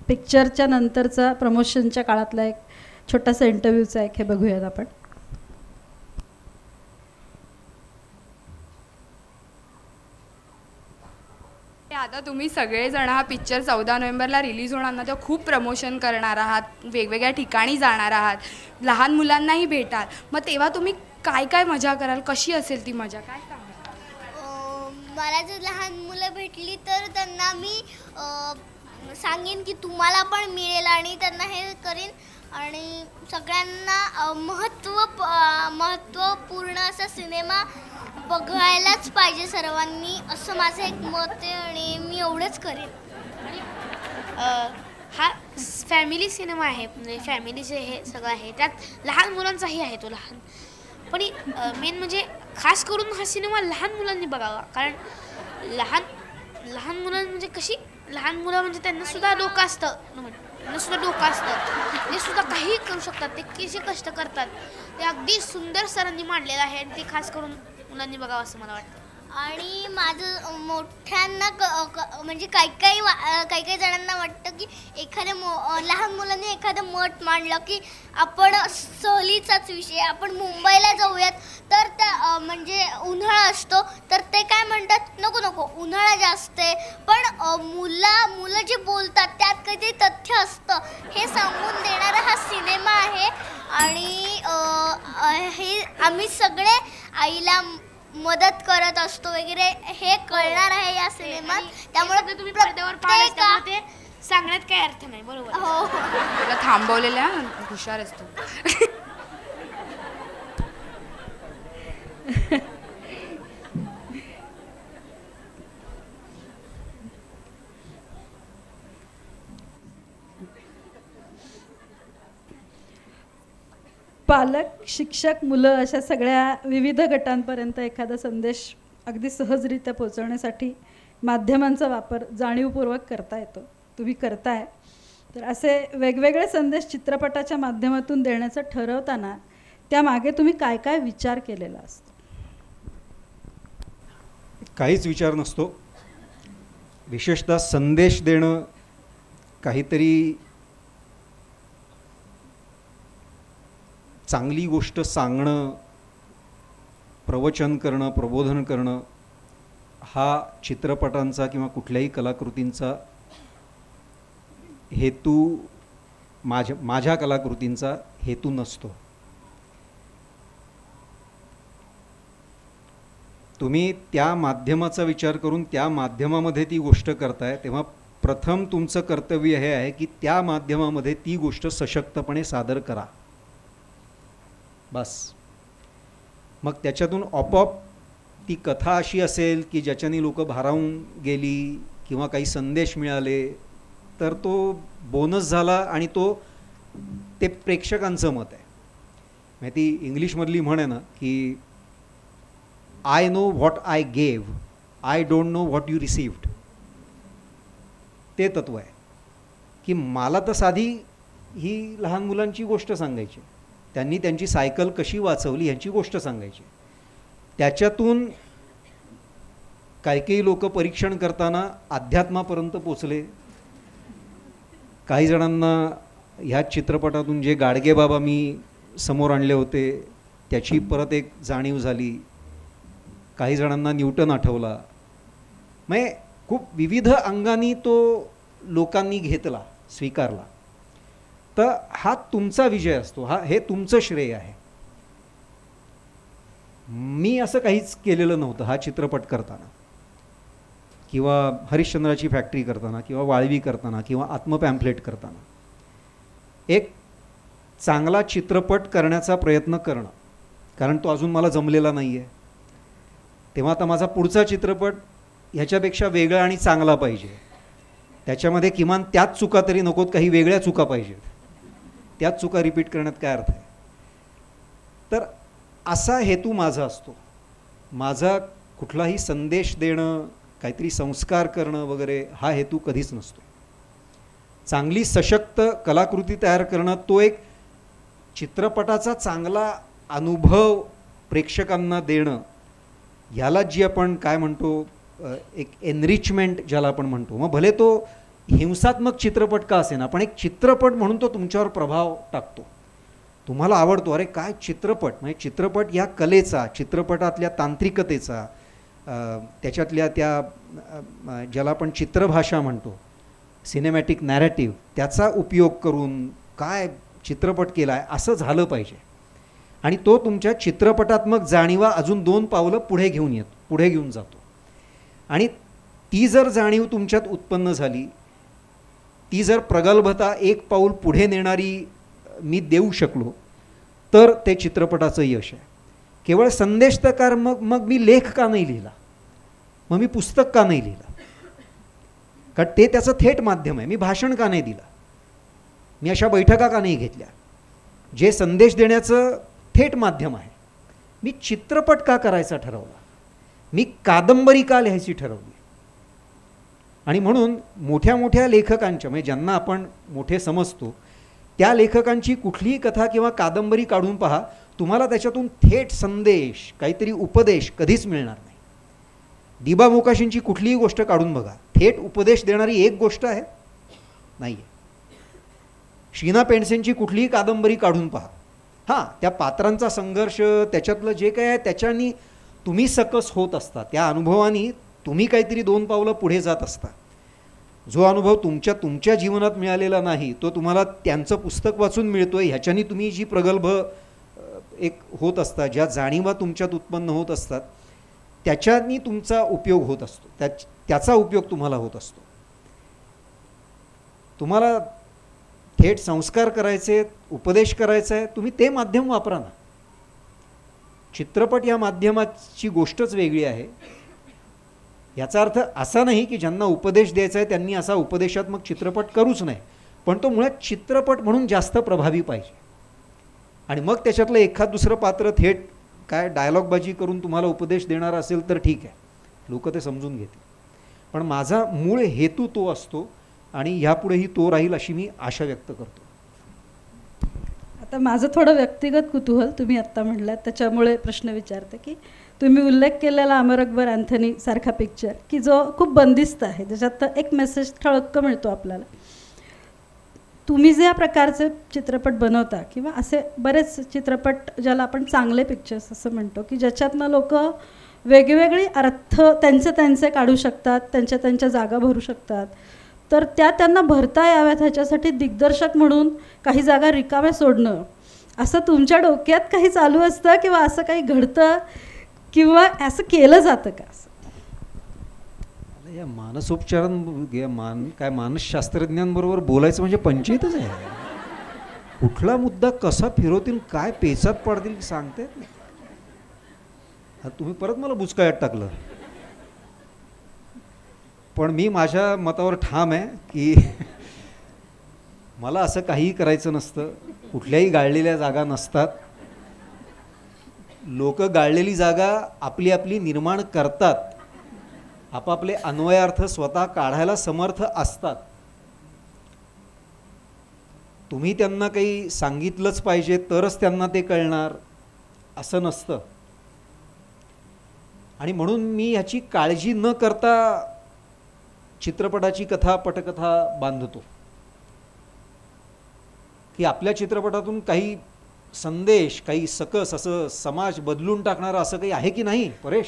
पिक्चरच्या नंतरचा प्रमोशनच्या काळातला एक छोटासा इंटरव्ह्यूचा हे बघूयात आपण. आता तुम्ही सगळेजण हा पिक्चर 14 नोव्हेंबरला रिलीज होणार ना, तेव्हा खूप प्रमोशन करणार आहात, वेगवेगळ्या ठिकाणी जाणार आहात, लहान मुलांनाही भेटाल. मग तेव्हा तुम्ही काय काय मजा कराल, कशी असेल ती मजा, काय सांगा? मला जर लहान मुलं भेटली तर त्यांना मी सांगेन की तुम्हाला पण मिळेल आणि त्यांना हे करेन. आणि सगळ्यांना महत्त्वपूर्ण असा सिनेमा बघायलाच पाहिजे सर्वांनी, असं माझं एक मत आहे आणि मी एवढंच करेन. आणि हा फॅमिली सिनेमा आहे, म्हणजे फॅमिलीचे हे सगळं आहे, त्यात लहान मुलांचाही आहे तो लहान. पण मेन म्हणजे खास करून हा सिनेमा लहान मुलांनी बघावा. कारण लहान मुलं म्हणजे कशी, लहान मुलं म्हणजे त्यांनासुद्धा डोकं असतं, ते सुद्धा काही करू शकतात, ते कसे कष्ट करतात ते अगदी सुंदर सरांनी मांडलेलं आहे आणि ते खास करून मुलांनी बघावं असं मला वाटतं. आणि माझं मोठ्यांना म्हणजे काही जणांना वाटतं की एखाद्या लहान मुलांनी एखादं मत मांडलं की आपण सहलीचाच विषय, आपण मुंबईला जाऊयात, तर त्या म्हणजे उन्हाळा असतो तर ते काय म्हणतात, नको उन्हाळा जास्त आहे. पण मुलं जे बोलतात त्यात काहीतरी तथ्य असतं हे सांगून देणारा हा सिनेमा आहे. आणि हे आम्ही सगळे आईला मदत करत असतो वगैरे हे कळणार आहे या सिनेमात. त्यामुळे तुम्ही पडद्यावर पाहता ते सांगण्यात काही अर्थ नाही. बरोबर. हो, तुला थांबवलेल्या हुशार असतो. पालक, शिक्षक, मुलं अशा सगळ्या विविध गटांपर्यंत एखादा संदेश अगदी सहजरित्या पोहोचवण्यासाठी माध्यमांचा वापर जाणीवपूर्वक करता येतो. तुम्ही करताय. तर असे वेगवेगळे संदेश चित्रपटाच्या माध्यमातून देण्याचं ठरवताना त्यामागे तुम्ही काय काय विचार केलेला असतो? काहीच विचार नसतो. विशेषतः संदेश देणं, काहीतरी चांगली गोष्ट सांगणं, प्रवचन करणं, प्रबोधन करणं हा चित्रपटांचा किंवा कुठल्याही कलाकृतींचा हेतू, माझ्या कलाकृतींचा हेतू नसतो. तुम्ही त्या माध्यमाचा विचार करून त्या माध्यमामध्ये ती गोष्ट करताय, तेव्हा प्रथम तुमचं कर्तव्य हे आहे की त्या माध्यमामध्ये ती गोष्ट सशक्तपणे सादर करा. बस. मग त्याच्यातून आपोआप ती कथा अशी असेल की ज्याच्याने लोक भारावून गेली किंवा काही संदेश मिळाले तर तो बोनस झाला आणि ते प्रेक्षकांचं मत आहे. माहिती इंग्लिशमधली म्हण आहे ना की I know what I gave, I don't know what you received. ते तत्व आहे की मला तर साधी ही लहान मुलांची गोष्ट सांगायची, त्यांनी त्यांची सायकल कशी वाचवली ह्याची गोष्ट सांगायची. त्याच्यातून काही लोक परीक्षण करताना अध्यात्मापर्यंत पोचले. काही जणांना ह्या चित्रपटातून जे गाडगे बाबा मी समोर आणले होते त्याची परत एक जाणीव झाली. काही जणांना न्यूटन आठवला. म्हणजे खूप विविध अंगांनी तो लोकांनी घेतला, स्वीकारला. तर हा तुमचा विजय असतो, हे तुमचं श्रेय आहे. मी असं काहीच केलेलं नव्हतं हा चित्रपट करताना किंवा हरिश्चंद्राची फॅक्टरी करताना किंवा वाळवी करताना किंवा आत्मपॅम्पलेट करताना. एक चांगला चित्रपट करण्याचा प्रयत्न करणं, कारण तो अजून मला जमलेला नाही आहे. तेव्हा आता माझा पुढचा चित्रपट ह्याच्यापेक्षा वेगळा आणि चांगला पाहिजे. त्याच्यामध्ये किमान त्याच चुका तरी नकोत, काही वेगळ्या चुका पाहिजेत. त्याच चुका रिपीट करण्यात काय अर्थ आहे. तर असा हेतू माझा असतो. माझा कुठलाही संदेश देणं, काहीतरी संस्कार करणं वगैरे हा हेतू कधीच नसतो. चांगली सशक्त कलाकृती तयार करणं, तो एक चित्रपटाचा चांगला अनुभव प्रेक्षकांना देणं, ह्याला जी आपण काय म्हणतो एक एनरिचमेंट ज्याला आपण म्हणतो. मग भले तो हिंसात्मक चित्रपट का असेना, पण एक चित्रपट म्हणून तो तुमच्यावर प्रभाव टाकतो. तुम्हाला आवडतो, अरे काय चित्रपट, म्हणजे चित्रपट या कलेचा, चित्रपटातल्या तांत्रिकतेचा, त्याच्यातल्या त्या ज्याला आपण चित्रभाषा म्हणतो, सिनेमॅटिक नॅरेटिव्ह, त्याचा उपयोग करून काय चित्रपट केला आहे असं झालं पाहिजे. आणि तो तुमच्या चित्रपटात्मक जाणीवा अजून 2 पावलं पुढे घेऊन जातो. आणि ती जर जाणीव तुमच्यात उत्पन्न झाली, ती जर प्रगल्भता 1 पाऊल पुढे नेणारी मी देऊ शकलो, तर ते चित्रपटाचं यश आहे. केवळ संदेशकार मग मी लेख का नाही लिहिला, मग मी पुस्तक का नाही लिहिलं, कारण ते त्याचं थेट माध्यम आहे. मी भाषण का नाही दिलं, मी अशा बैठका का नाही घेतल्या, जे संदेश देण्याचं थेट माध्यम आहे. मी चित्रपट का करायचा ठरवला, मी कादंबरी का लिहायची ठरवली. आणि म्हणून मोठ्या मोठ्या लेखकांच्या, म्हणजे ज्यांना आपण मोठे समजतो, त्या लेखकांची कुठलीही कथा किंवा कादंबरी काढून पहा, तुम्हाला त्याच्यातून थेट संदेश, काहीतरी उपदेश कधीच मिळणार नाही. दिबा मोकाशींची कुठलीही गोष्ट काढून बघा, थेट उपदेश देणारी एक गोष्ट आहे नाही आहे. शीना पेंडसेंची कुठलीही कादंबरी काढून पहा, हां त्या पात्रांचा संघर्ष, त्याच्यातलं जे काय आहे त्याच्यानी तुम्ही सकस होत असता, त्या अनुभवानी तुम्ही काहीतरी 2 पावलं पुढे जात असता. जो अनुभव तुमच्या जीवनात मिळालेला नाही, तो तुम्हाला त्यांचं पुस्तक वाचून मिळतोय, ह्याच्यानी तुम्ही जी प्रगल्भ एक होत असता, ज्या जाणीवा तुमच्यात उत्पन्न होत असतात, त्याच्यानी तुमचा उपयोग होत असतो, त्याचा उपयोग तुम्हाला होत असतो. तुम्हाला थेट संस्कार करायचे, उपदेश करायचा आहे, तुम्ही ते माध्यम वापरा ना. चित्रपट या माध्यमाची गोष्टच वेगळी आहे. याचा अर्थ असा नाही की ज्यांना उपदेश द्यायचा आहे त्यांनी असा उपदेशात्मक चित्रपट करूच नाही, पण तो मुळात चित्रपट म्हणून जास्त प्रभावी पाहिजे. आणि मग त्याच्यातलं एखाद दुसरं पात्र थेट काय डायलॉगबाजी करून तुम्हाला उपदेश देणारा असेल तर ठीक आहे, लोक ते समजून घेतील. पण माझा मूळ हेतू तो असतो आणि ह्यापुढेही तो राहील अशी मी आशा व्यक्त करतो. आता माझं थोडं व्यक्तिगत कुतूहल, तुम्ही आत्ता म्हटलात त्याच्यामुळे प्रश्न विचारते की तुम्ही उल्लेख केलेला अमर अकबर अँथनी सारखा पिक्चर की जो खूप बंदिस्त आहे, ज्याच्यात एक मेसेज ठळक मिळतो आपल्याला. तुम्ही ज्या प्रकारचे चित्रपट बनवता किंवा असे बरेच चित्रपट ज्याला आपण चांगले पिक्चर्स असं म्हणतो की ज्याच्यातनं लोक वेगवेगळे अर्थ त्यांचे काढू शकतात, त्यांच्या जागा भरू शकतात, तर त्यांना भरता याव्यात ह्याच्यासाठी दिग्दर्शक म्हणून काही जागा रिकाम्या सोडणं, असं तुमच्या डोक्यात काही चालू असतं किंवा असं काही घडतं किंवा असं केलं जातं का? असं या काय मानसशास्त्रज्ञांबरोबर बोलायचं म्हणजे पंचायतच आहे. कुठला मुद्दा कसा फिरवतील, काय पेचात पडतील सांगता येत नाही. तुम्ही परत मला बुचकाळ्यात टाकलं. पण मी माझ्या मतावर ठाम आहे की मला असं काहीही करायचं नसतं. कुठल्याही गाळलेल्या जागा नसतात. लोक गाळलेली जागा आपली आपली निर्माण करतात. आपापले अन्वयार्थ स्वतः काढायला समर्थ असतात. तुम्ही त्यांना काही सांगितलंच पाहिजे तरच त्यांना ते कळणार असं नसतं. आणि म्हणून मी ह्याची काळजी न करता चित्रपटाची कथा, पटकथा बांधतो की आपल्या चित्रपटातून काही संदेश, काही सकस असं समाज बदलून टाकणारं असं काही आहे की नाही. परेश,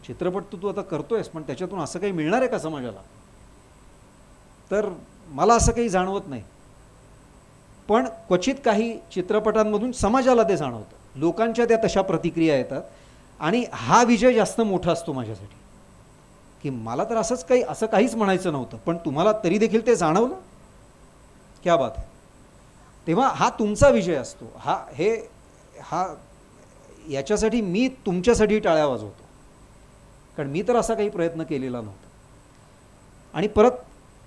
चित्रपट तू आता करतोयस, पण त्याच्यातून असं काही मिळणार आहे का समाजाला? तर मला असं काही जाणवत नाही. पण क्वचित काही चित्रपटांमधून समाजाला ते जाणवतं, लोकांच्या त्या तशा प्रतिक्रिया येतात आणि हा विजय जास्त मोठा असतो माझ्यासाठी. की मला तर असं काहीच म्हणायचं नव्हतं, पण तुम्हाला तरी देखील ते जाणवलं, क्या बात आहे. तेव्हा हा तुमचा विजय असतो. हा याच्यासाठी मी तुमच्यासाठी टाळ्या वाजवतो, कारण मी तर असा काही प्रयत्न केलेला नव्हता. आणि परत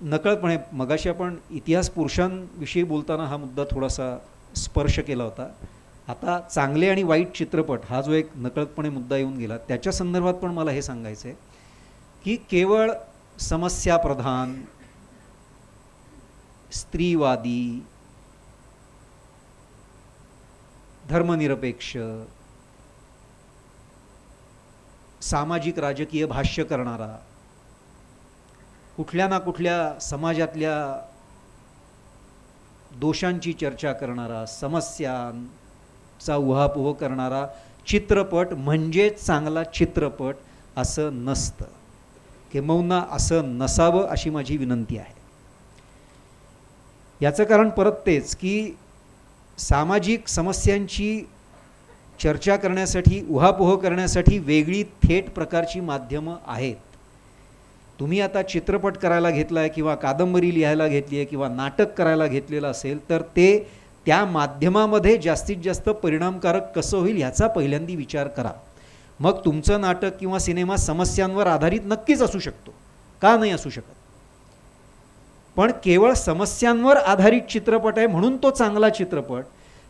नकळतपणे मगाशी आपण इतिहास पुरुषांविषयी बोलताना हा मुद्दा थोडासा स्पर्श केला होता. आता चांगले आणि वाईट चित्रपट हा जो एक नकळतपणे मुद्दा येऊन गेला, त्याच्या संदर्भात पण मला हे सांगायचं आहे की केवळ समस्याप्रधान, स्त्रीवादी, धर्मनिरपेक्ष, सामाजिक राजकीय भाष्य करणारा, कुठल्या ना कुठल्या समाजातल्या दोषांची चर्चा करणारा, समस्यांचा उहापोह करणारा चित्रपट म्हणजे चांगला चित्रपट असं नसतं. किंबहुना असं नसावं अशी माझी विनंती आहे. याचं कारण परत तेच की सामाजिक समस्यांची चर्चा करण्यासाठी, उहापोह करण्यासाठी वेगळी थेट प्रकारची माध्यमं आहेत. तुम्ही आता चित्रपट करायला घेतला आहे किंवा कादंबरी लिहायला घेतली आहे किंवा नाटक करायला घेतलेलं असेल तर ते त्या माध्यमामध्ये जास्तीत जास्त परिणामकारक कसं होईल ह्याचा पहिल्यांदा विचार करा. मग तुमचं नाटक किंवा सिनेमा समस्यांवर आधारित नक्कीच असू शकतो, का नाही असू शकत. पण केवळ समस्यांवर आधारित चित्रपट आहे म्हणून तो चांगला चित्रपट,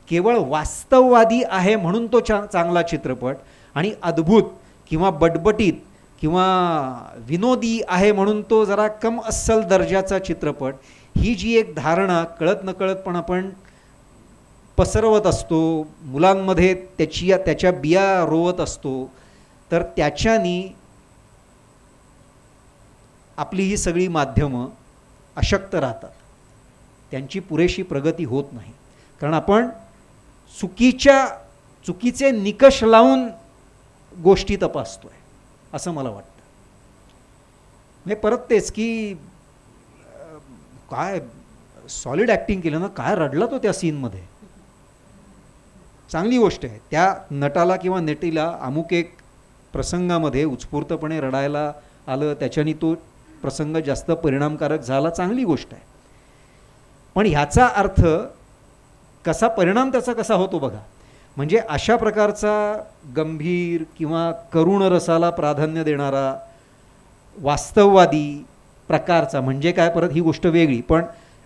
केवळ वास्तववादी आहे म्हणून तो चांगला चित्रपट, आणि अद्भुत किंवा बटबटीत किंवा विनोदी आहे म्हणून तो जरा कम अस्सल दर्जाचा चित्रपट, ही जी एक धारणा कळत नकळत पण आपण पसरवत असतो, मुलांमध्ये त्याच्या बिया रोवत असतो, तर त्याच्यानी आपली ही सगळी माध्यमं अशक्त राहतात, त्यांची पुरेशी प्रगती होत नाही. कारण आपण चुकीचे निकष लावून गोष्टी तपासतोय असं मला वाटतं. म्हणजे परत तेच की काय सॉलिड ॲक्टिंग केलं ना, काय रडला तो त्या सीनमध्ये, चांगली गोष्ट आहे. त्या नटाला किंवा नटीला अमुक एक प्रसंगामध्ये उत्स्फूर्तपणे रडायला आलं, त्याच्याने तो प्रसंग जास्त परिणामकारक झाला, चांगली गोष्ट आहे. पण ह्याचा अर्थ कसा परिणाम त्याचा कसा होतो बघा. म्हणजे अशा प्रकारचा गंभीर किंवा करुण रसाला प्राधान्य देणारा वास्तववादी प्रकारचा, म्हणजे काय, परत ही गोष्ट वेगळी, पण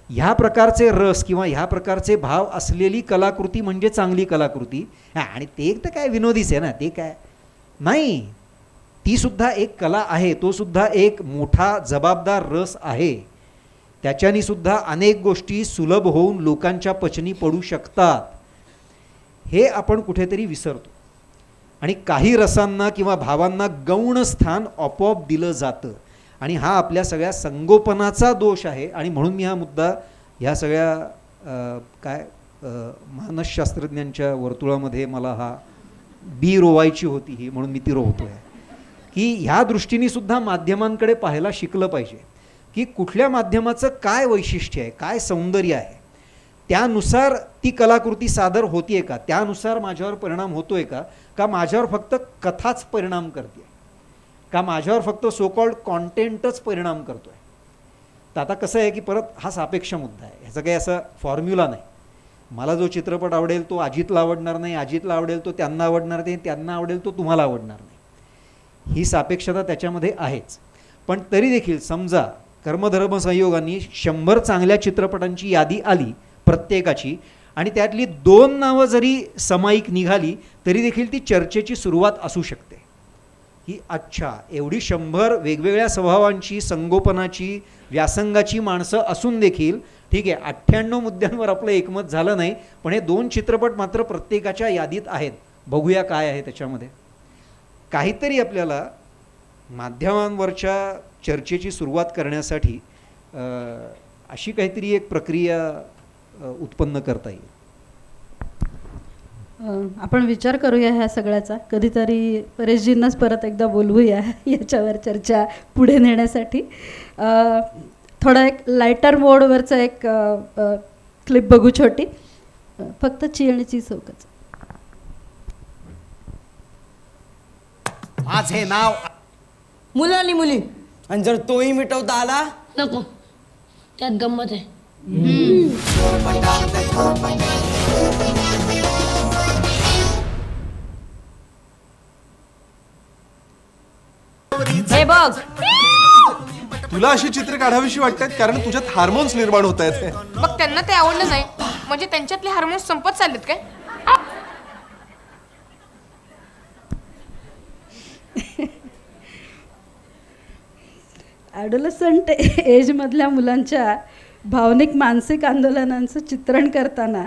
ह्या प्रकारचे रस किंवा ह्या प्रकारचे भाव असलेली कलाकृती म्हणजे चांगली कलाकृती. आणि ते तर काय विनोदीच आहे ना, ते काय नाही, ती सुद्धा एक कला आहे, तो सुद्धा एक मोठा जबाबदार रस आहे. त्याच्यानी सुद्धा अनेक गोष्टी सुलभ होऊन लोकांच्या पचनी पडू शकतात, हे आपण कुठेतरी विसरतो. आणि काही रसांना किंवा भावांना गौण स्थान आपोआप दिलं जातं, आणि हा आपल्या सगळ्या संगोपनाचा दोष आहे. आणि म्हणून मी हा मुद्दा ह्या सगळ्या मानसशास्त्रज्ञांच्या वर्तुळामध्ये मला हा बी रोवायची होती ही, म्हणून मी ती रोवतोय की ह्या दृष्टीने सुद्धा माध्यमांकडे पाहायला शिकलं पाहिजे की कुठल्या माध्यमाचं काय वैशिष्ट्य आहे, काय सौंदर्य आहे, त्यानुसार ती कलाकृती सादर होतीये का, त्यानुसार माझ्यावर परिणाम होतोय का, का माझ्यावर फक्त कथाच परिणाम करते, का माझ्यावर फक्त सो कॉल्ड कॉन्टेंटच परिणाम करतोय. तर आता कसं आहे की परत हा सापेक्ष मुद्दा आहे, ह्याचा काही असा फॉर्म्युला नाही. मला जो चित्रपट आवडेल तो अजितला आवडणार नाही, अजितला आवडेल तो त्यांना आवडणार नाही, त्यांना आवडेल तो तुम्हाला आवडणार नाही. ही सापेक्षता त्याच्यामध्ये आहेच. पण तरी देखील समजा कर्मधर्म संयोगांनी 100 चांगल्या चित्रपटांची यादी आली प्रत्येकाची, आणि त्यातली 2 नावं जरी समायिक निघाली तरी देखील ती चर्चेची सुरुवात असू शकते की अच्छा, एवढी 100 वेगवेगळ्या स्वभावांची, संगोपनाची, व्यासंगाची माणसं असून देखील ठीक आहे 98 मुद्द्यांवर आपलं एकमत झालं नाही, पण हे 2 चित्रपट मात्र प्रत्येकाच्या यादीत आहेत, बघूया काय आहे त्याच्यामध्ये. काहीतरी आपल्याला माध्यमांवरच्या चर्चेची सुरुवात करण्यासाठी अशी काहीतरी एक प्रक्रिया उत्पन्न करता येईल. आपण विचार करूया ह्या सगळ्याचा, कधीतरी परेशजींनाच परत एकदा बोलवूया याच्यावर चर्चा पुढे नेण्यासाठी. थोडा एक लायटर मोडवरचा एक क्लिप बघू छोटी, फक्त ची आणि ची चौकच. माझे नाव मुलं आणि मुली, आणि जर तोही मिटवता आला नको, त्यात गंमत आहे. हे बघ, तुला अशी चित्र काढावीशी वाटतात कारण तुझ्यात हार्मोन्स निर्माण होत आहेत. मग त्यांना ते आवडलं नाही म्हणजे त्यांच्यातले हार्मोन्स संपत चाललेत काय? ॲडोलसंट एजमधल्या मुलांच्या भावनिक मानसिक आंदोलनांचं चित्रण करताना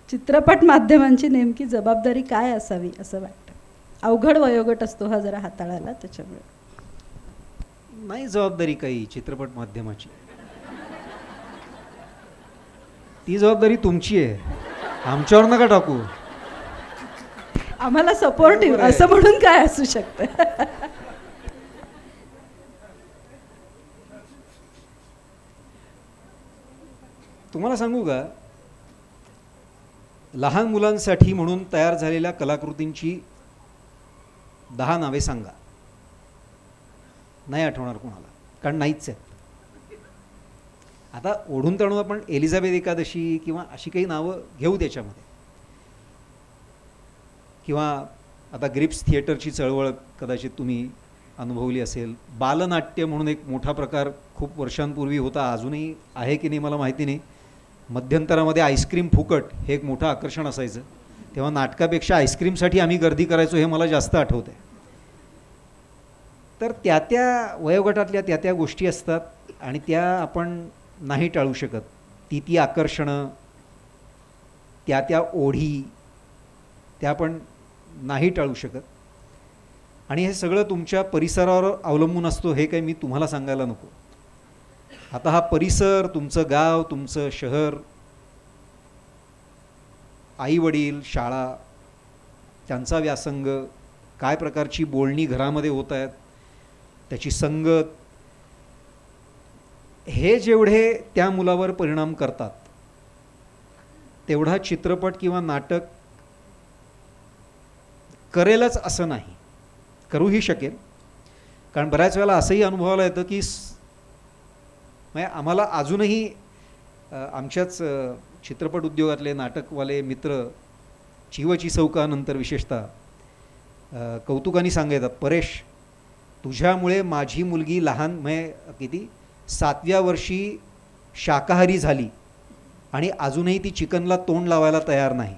चित्रपट माध्यमांची नेमकी जबाबदारी काय असावी असं वाटतं? अवघड वयोगट असतो हा जरा हाताळायला, त्याच्यामुळे. नाही जबाबदारी काही चित्रपट माध्यमाची, ती जबाबदारी तुमची आहे, आमच्यावर नका टाकू. आम्हाला सपोर्टिव्ह असं म्हणून काय असू शकतं? तुम्हाला सांगू का, लहान मुलांसाठी म्हणून तयार झालेल्या कलाकृतींची 10 नावे सांगा. नाही आठवणार कोणाला, कारण नाहीच आहेत. आता ओढून ताणून आपण एलिझाबेथ एकादशी किंवा अशी काही नावं घेऊ त्याच्यामध्ये, किंवा आता ग्रिप्स थिएटरची चळवळ कदाचित तुम्ही अनुभवली असेल. बालनाट्य म्हणून एक मोठा प्रकार खूप वर्षांपूर्वी होता, अजूनही आहे की नाही मला माहिती नाही. मध्यंतरामध्ये आईस्क्रीम फुकट हे एक मोठं आकर्षण असायचं, तेव्हा नाटकापेक्षा आईस्क्रीमसाठी आम्ही गर्दी करायचो हे मला जास्त आठवतं आहे. तर त्या त्या वयोगटातल्या त्या त्या गोष्टी असतात आणि त्या आपण नाही टाळू शकत. ती आकर्षणं, त्या त्या ओढी त्या आपण नाही टाळू शकत. आणि हे सगळं तुमच्या परिसरावर अवलंबून असतो, हे काही मी तुम्हाला सांगायला नको. आता हा परिसर, तुमचं गाव, तुमचं शहर, आईवडील, शाळा, त्यांचा व्यासंग, काय प्रकारची बोलणी घरामध्ये होत आहेत, त्याची संगत, हे जेवढे त्या मुलावर परिणाम करतात तेवढा चित्रपट किंवा नाटक करेलच असं नाही. करूही शकेल, कारण बऱ्याच वेळेला असंही अनुभवायला येतं की म्हणजे आम्हाला अजूनही आमच्याच चित्रपट उद्योगातले नाटकवाले मित्र चिवची चौकानंतर विशेषतः कौतुकाने सांगतात, परेश तुझ्यामुळे माझी मुलगी लहान म्हणजे किती 7व्या वर्षी शाकाहारी झाली आणि अजूनही ती चिकनला तोंड लावायला तयार नाही.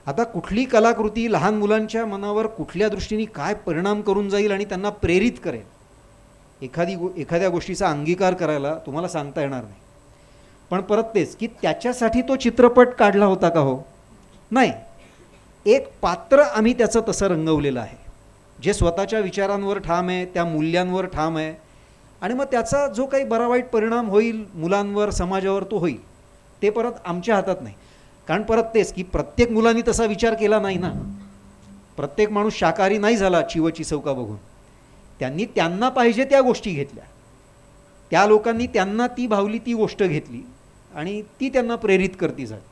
आता कुठली कलाकृती लहान मुलांच्या मनावर कुठल्या दृष्टीने काय परिणाम करून जाईल आणि त्यांना प्रेरित करेल, एखाद्या गोष्टीचा अंगीकार करायला तुम्हाला सांगता येणार नाही. पण परत तेच की त्याच्यासाठी तो चित्रपट काढला होता का? हो नाही. एक पात्र आम्ही त्याचं तसं रंगवलेलं आहे जे स्वतःच्या विचारांवर ठाम आहे, त्या मूल्यांवर ठाम आहे, आणि मग त्याचा जो काही बरा वाईट परिणाम होईल मुलांवर, समाजावर, तो होईल. ते परत आमच्या हातात नाही. कारण परत तेच की प्रत्येक मुलांनी तसा विचार केला नाही ना. प्रत्येक माणूस शाकाहारी नाही झाला चिवची चौका बघून. त्यांनी त्यांना पाहिजे त्या गोष्टी घेतल्या, त्या लोकांनी त्यांना ती भावली ती गोष्ट घेतली आणि ती त्यांना प्रेरित करती झाली.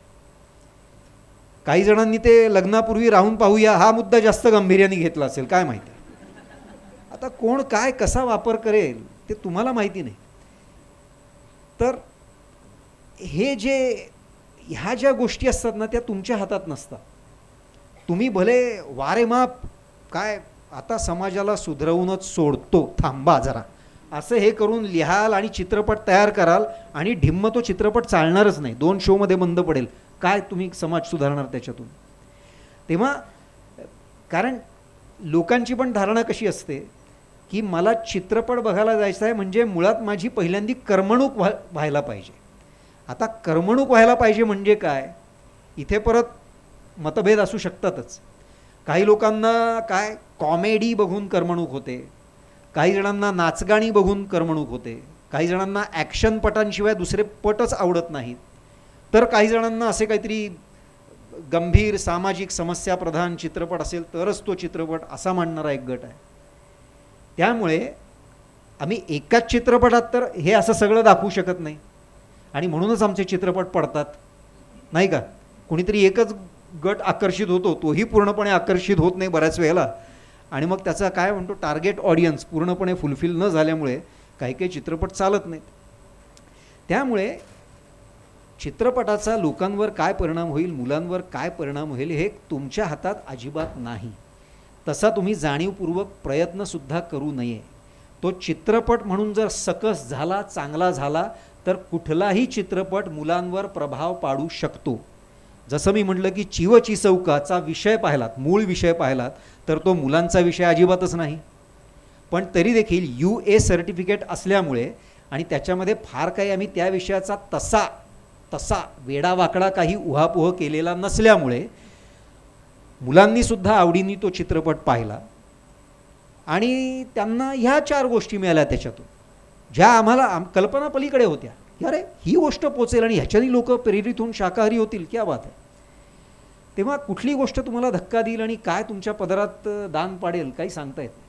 काही जणांनी ते लग्नापूर्वी राहून पाहूया हा मुद्दा जास्त गांभीर्याने घेतला असेल, काय माहिती. आता कोण काय कसा वापर करेल ते तुम्हाला माहिती नाही. तर हे जे ह्या ज्या गोष्टी असतात ना त्या तुमच्या हातात नसतात. तुम्ही भले वारे माप काय आता समाजाला सुधरवूनच सोडतो, थांबा जरा, असं हे करून लिहाल आणि चित्रपट तयार कराल आणि ढिम्म तो चित्रपट चालणारच नाही, 2 शोमध्ये बंद पडेल. काय तुम्ही समाज सुधारणार त्याच्यातून? तेव्हा कारण लोकांची पण धारणा कशी असते की मला चित्रपट बघायला जायचं आहे म्हणजे मुळात माझी पहिल्यांदी करमणूक व्हायला पाहिजे. आता करमणूक व्हायला पाहिजे म्हणजे काय, इथे परत मतभेद असू शकतातच. काही लोकांना काय कॉमेडी बघून करमणूक होते, काही जणांना नाचगाणी बघून करमणूक होते, काही जणांना ॲक्शन पटांशिवाय दुसरे पटच आवडत नाहीत, तर काही जणांना असे काहीतरी गंभीर सामाजिक समस्या प्रधान चित्रपट असेल तरच तो चित्रपट असा मांडणारा एक गट आहे. त्यामुळे आम्ही एकाच चित्रपटात तर हे असं सगळं दाखवू शकत नाही आणि म्हणूनच आमचे चित्रपट पडतात नाही का. कुणीतरी एकच गट आकर्षित होतो, तोही पूर्णपणे आकर्षित होत नाही बऱ्याच वेळेला, आणि मग त्याचा काय म्हणतो टार्गेट ऑडियन्स पूर्णपणे फुलफिल न झाल्यामुळे काही काही चित्रपट चालत नाहीत. त्यामुळे चित्रपटाचा लोकांवर काय परिणाम होईल, मुलांवर काय परिणाम होईल हे तुमच्या हातात अजिबात नाही. तसा तुम्ही जाणीवपूर्वक प्रयत्नसुद्धा करू नये. तो चित्रपट म्हणून जर सकस झाला, चांगला झाला, तर कुठलाही चित्रपट मुलांवर प्रभाव पाडू शकतो. जसं मी म्हटलं की चिवची चौकाचा विषय पाहिलात, मूळ विषय पाहिलात, तर तो मुलांचा विषय अजिबातच नाही. पण तरी देखील UA सर्टिफिकेट असल्यामुळे आणि त्याच्यामध्ये फार काही आम्ही त्या विषयाचा तसा वेडावाकडा काही उहापोह केलेला नसल्यामुळे मुलांनीसुद्धा आवडीने तो चित्रपट पाहिला आणि त्यांना ह्या 4 गोष्टी मिळाल्या त्याच्यातून, ज्या आम्हाला कल्पना पलीकडे होत्या की अरे ही गोष्ट पोचेल आणि ह्याच्यानी लोक प्रेरित होऊन शाकाहारी होतील, क्या बात आहे. तेव्हा कुठली गोष्ट तुम्हाला धक्का देईल आणि काय तुमच्या पदरात दान पाडेल काही सांगता येत नाही.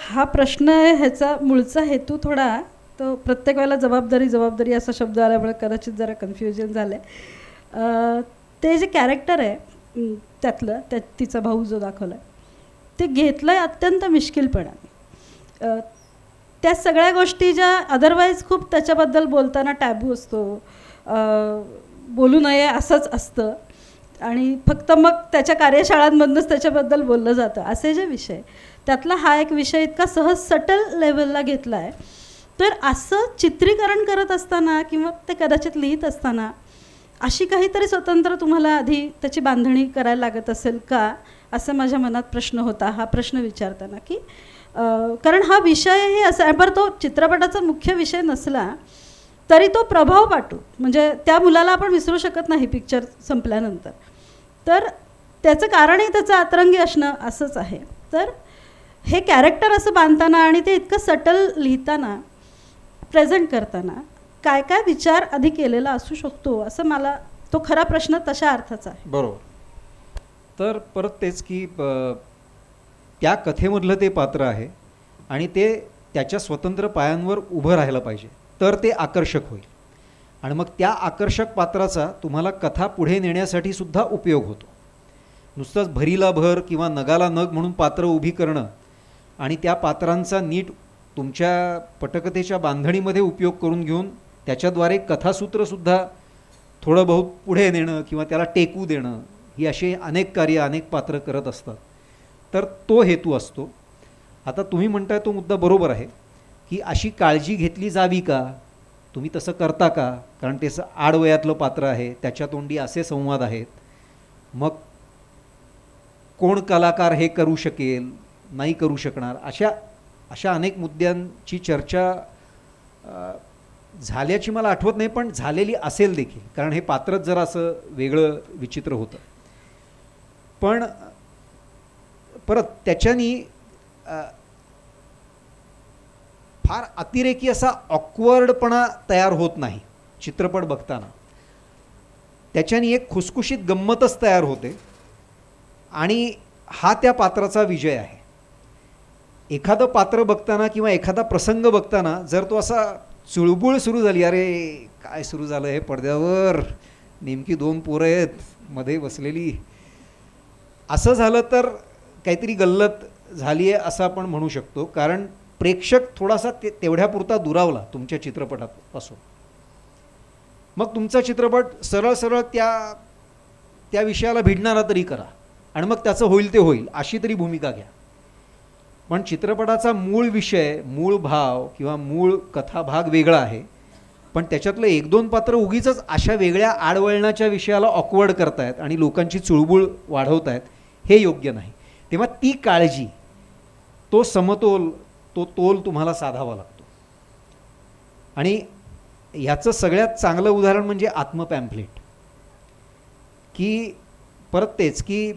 हा प्रश्न ह्याचा मूळचा हेतू थोडा तो प्रत्येक वेळेला जबाबदारी असा शब्द आल्यामुळे कदाचित जरा कन्फ्युजन झालं आहे. ते जे कॅरेक्टर आहे त्यातलं तिचा भाऊ जो दाखवला आहे ते घेतलं आहे अत्यंत मिश्किलपणाने. त्या सगळ्या गोष्टी ज्या अदरवाईज खूप त्याच्याबद्दल बोलताना टॅबू असतो, बोलू नये असंच असतं आणि फक्त मग त्याच्या कार्यशाळांमधूनच त्याच्याबद्दल बोललं जातं असे जे विषय, त्यातला हा एक विषय इतका सहज सटल लेवलला घेतला आहे. तर असं चित्रीकरण करत असताना किंवा ते कदाचित लिहित असताना अशी काहीतरी स्वतंत्र तुम्हाला आधी त्याची बांधणी करायला लागत असेल का, असं माझ्या मनात प्रश्न होता हा प्रश्न विचारताना. की कारण हा विषयही असा बरं तो चित्रपटाचा मुख्य विषय नसला तरी तो प्रभाव पाडतो, म्हणजे त्या मुलाला आपण विसरू शकत नाही पिक्चर संपल्यानंतर. तर त्याचं कारणही त्याचं अतरंगी असणं असंच आहे. तर हे कॅरेक्टर असं बांधताना आणि ते इतकं सटल लिहिताना प्रेझेंट करताना काय काय विचार आधी केलेला असू शकतो असं मला तो खरा प्रश्न तशा अर्थाचा आहे. बरोबर. तर परत तेच की त्या कथेमधलं ते पात्र आहे आणि ते त्याच्या स्वतंत्र पायांवर उभं राहायला पाहिजे तर ते आकर्षक होईल आणि मग त्या आकर्षक पात्राचा तुम्हाला कथा पुढे नेण्यासाठी सुद्धा उपयोग होतो. नुसतंच भरीला भर किंवा नगाला नग म्हणून पात्र उभी करणं आणि त्या पात्रांचा नीट तुमच्या पटकथेच्या बांधणीमध्ये उपयोग करून घेऊन त्याच्याद्वारे कथासूत्रसुद्धा थोडं बहुत पुढे नेणं किंवा त्याला टेकू देणं ही अशी अनेक कार्य अनेक पात्र करत असतात. तर तो हेतू असतो. आता तुम्ही म्हणताय तो मुद्दा बरोबर आहे की अशी काळजी घेतली जावी का, तुम्ही तसं करता का, कारण ते आडवयातलं पात्र आहे, त्याच्या तोंडी असे संवाद आहेत, मग कोण कलाकार हे करू शकेल नाही करू शकणार, अशा अनेक मुद्द्यांची चर्चा झाल्याची मला आठवत नाही पण झालेली असेल देखील, कारण हे पात्रच जरा असं वेगळं विचित्र होतं. पण परत त्याच्यानी फार अतिरेकी असा ऑकवर्डपणा तयार होत नाही चित्रपट बघताना. त्याच्यानी एक खुसखुशीत गंमतच तयार होते आणि हा त्या पात्राचा विजय आहे. एखादं पात्र बघताना किंवा एखादा प्रसंग बघताना जर तो असा चुळबुळ सुरू झाली, अरे काय सुरू झालं हे पडद्यावर, नेमकी 2 पोरं आहेत मध्ये बसलेली, असं झालं तर काहीतरी गल्लत झाली आहे असं आपण म्हणू शकतो. कारण प्रेक्षक थोडासा तेवढ्यापुरता दुरावला तुमच्या चित्रपटापासून. मग तुमचा चित्रपट सरळ सरळ त्या विषयाला भिडणारा तरी करा आणि मग त्याचं होईल ते होईल अशी तरी भूमिका घ्या. पण चित्रपटाचा मूळ विषय, मूळ भाव किंवा मूळ कथाभाग वेगळा आहे, पण त्याच्यातलं 1-2 पात्र उगीच अशा वेगळ्या आडवळणाच्या विषयाला ऑकवर्ड करतायत आणि लोकांची चुळबुळ वाढवतायत, हे योग्य नाही. तेव्हा ती काळजी, तो समतोल, तो तोल तुम्हाला साधावा लागतो. आणि ह्याचं सगळ्यात चांगलं उदाहरण म्हणजे आत्मपॅम्फलेट. की परत तेच की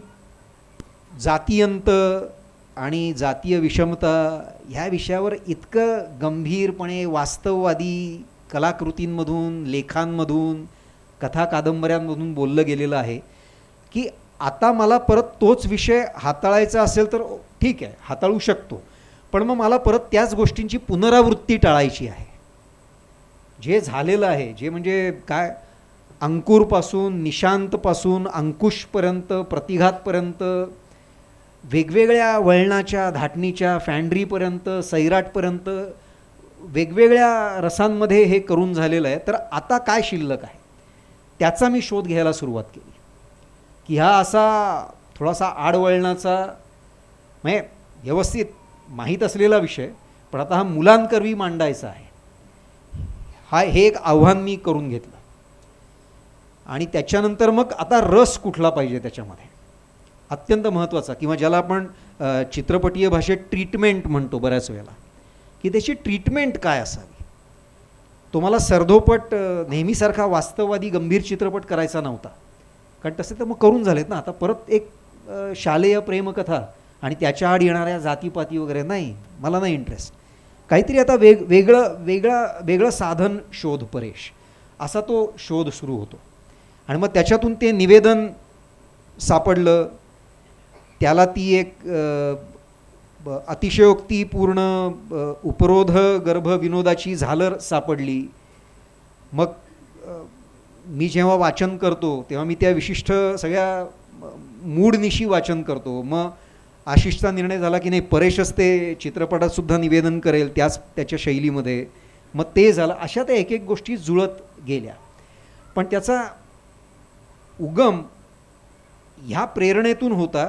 जातीयंत आणि जातीय विषमता ह्या विषयावर इतकं गंभीरपणे वास्तववादी कलाकृतींमधून, लेखांमधून, कथा कादंबऱ्यांमधून बोललं गेलेलं आहे की आता मला परत तोच विषय हाताळायचा असेल तर ठीक आहे, हाताळू शकतो, पण मग मला परत त्याच गोष्टींची पुनरावृत्ती टाळायची आहे. जे झालेलं आहे, जे म्हणजे काय अंकुरपासून, निशांतपासून, अंकुशपर्यंत, प्रतिघातपर्यंत, वेगवेगळ्या वळणाच्या, धाटणीच्या, फॅन्ड्रीपर्यंत, सैराटपर्यंत वेगवेगळ्या रसांमध्ये हे करून झालेलं आहे. तर आता काय शिल्लक आहे त्याचा मी शोध घ्यायला सुरुवात केली की हा असा थोडासा आडवळणाचा म्हणजे व्यवस्थित माहीत असलेला विषय पण आता हा मुलांकरवी मांडायचा आहे. हे एक आव्हान मी करून घेतलं आणि त्याच्यानंतर मग आता रस कुठला पाहिजे त्याच्यामध्ये अत्यंत महत्त्वाचा किंवा ज्याला आपण चित्रपटीय भाषेत ट्रीटमेंट म्हणतो बऱ्याच वेळेला की त्याची ट्रीटमेंट काय असावी. तो मला सरधोपट नेहमीसारखा वास्तववादी गंभीर चित्रपट करायचा नव्हता कारण तसे तर मग करून झालेत ना. आता परत एक शालेय प्रेमकथा आणि त्याच्या आड येणाऱ्या जातीपाती वगैरे नाही मला नाही इंटरेस्ट. काहीतरी आता वेगळं साधन शोध परेश असा तो शोध सुरू होतो आणि मग त्याच्यातून ते निवेदन सापडलं. त्याला ती एक अतिशयोक्तीपूर्ण उपरोध गर्भ विनोदाची झालर सापडली. मग मी जेव्हा वाचन करतो तेव्हा मी त्या विशिष्ट सगळ्या मूडनिशी वाचन करतो. मग आशिषचा निर्णय झाला की नाही परेशच ते चित्रपटातसुद्धा निवेदन करेल त्याच्या शैलीमध्ये. मग ते झालं. अशा त्या एक एक गोष्टी जुळत गेल्या पण त्याचा उगम ह्या प्रेरणेतून होता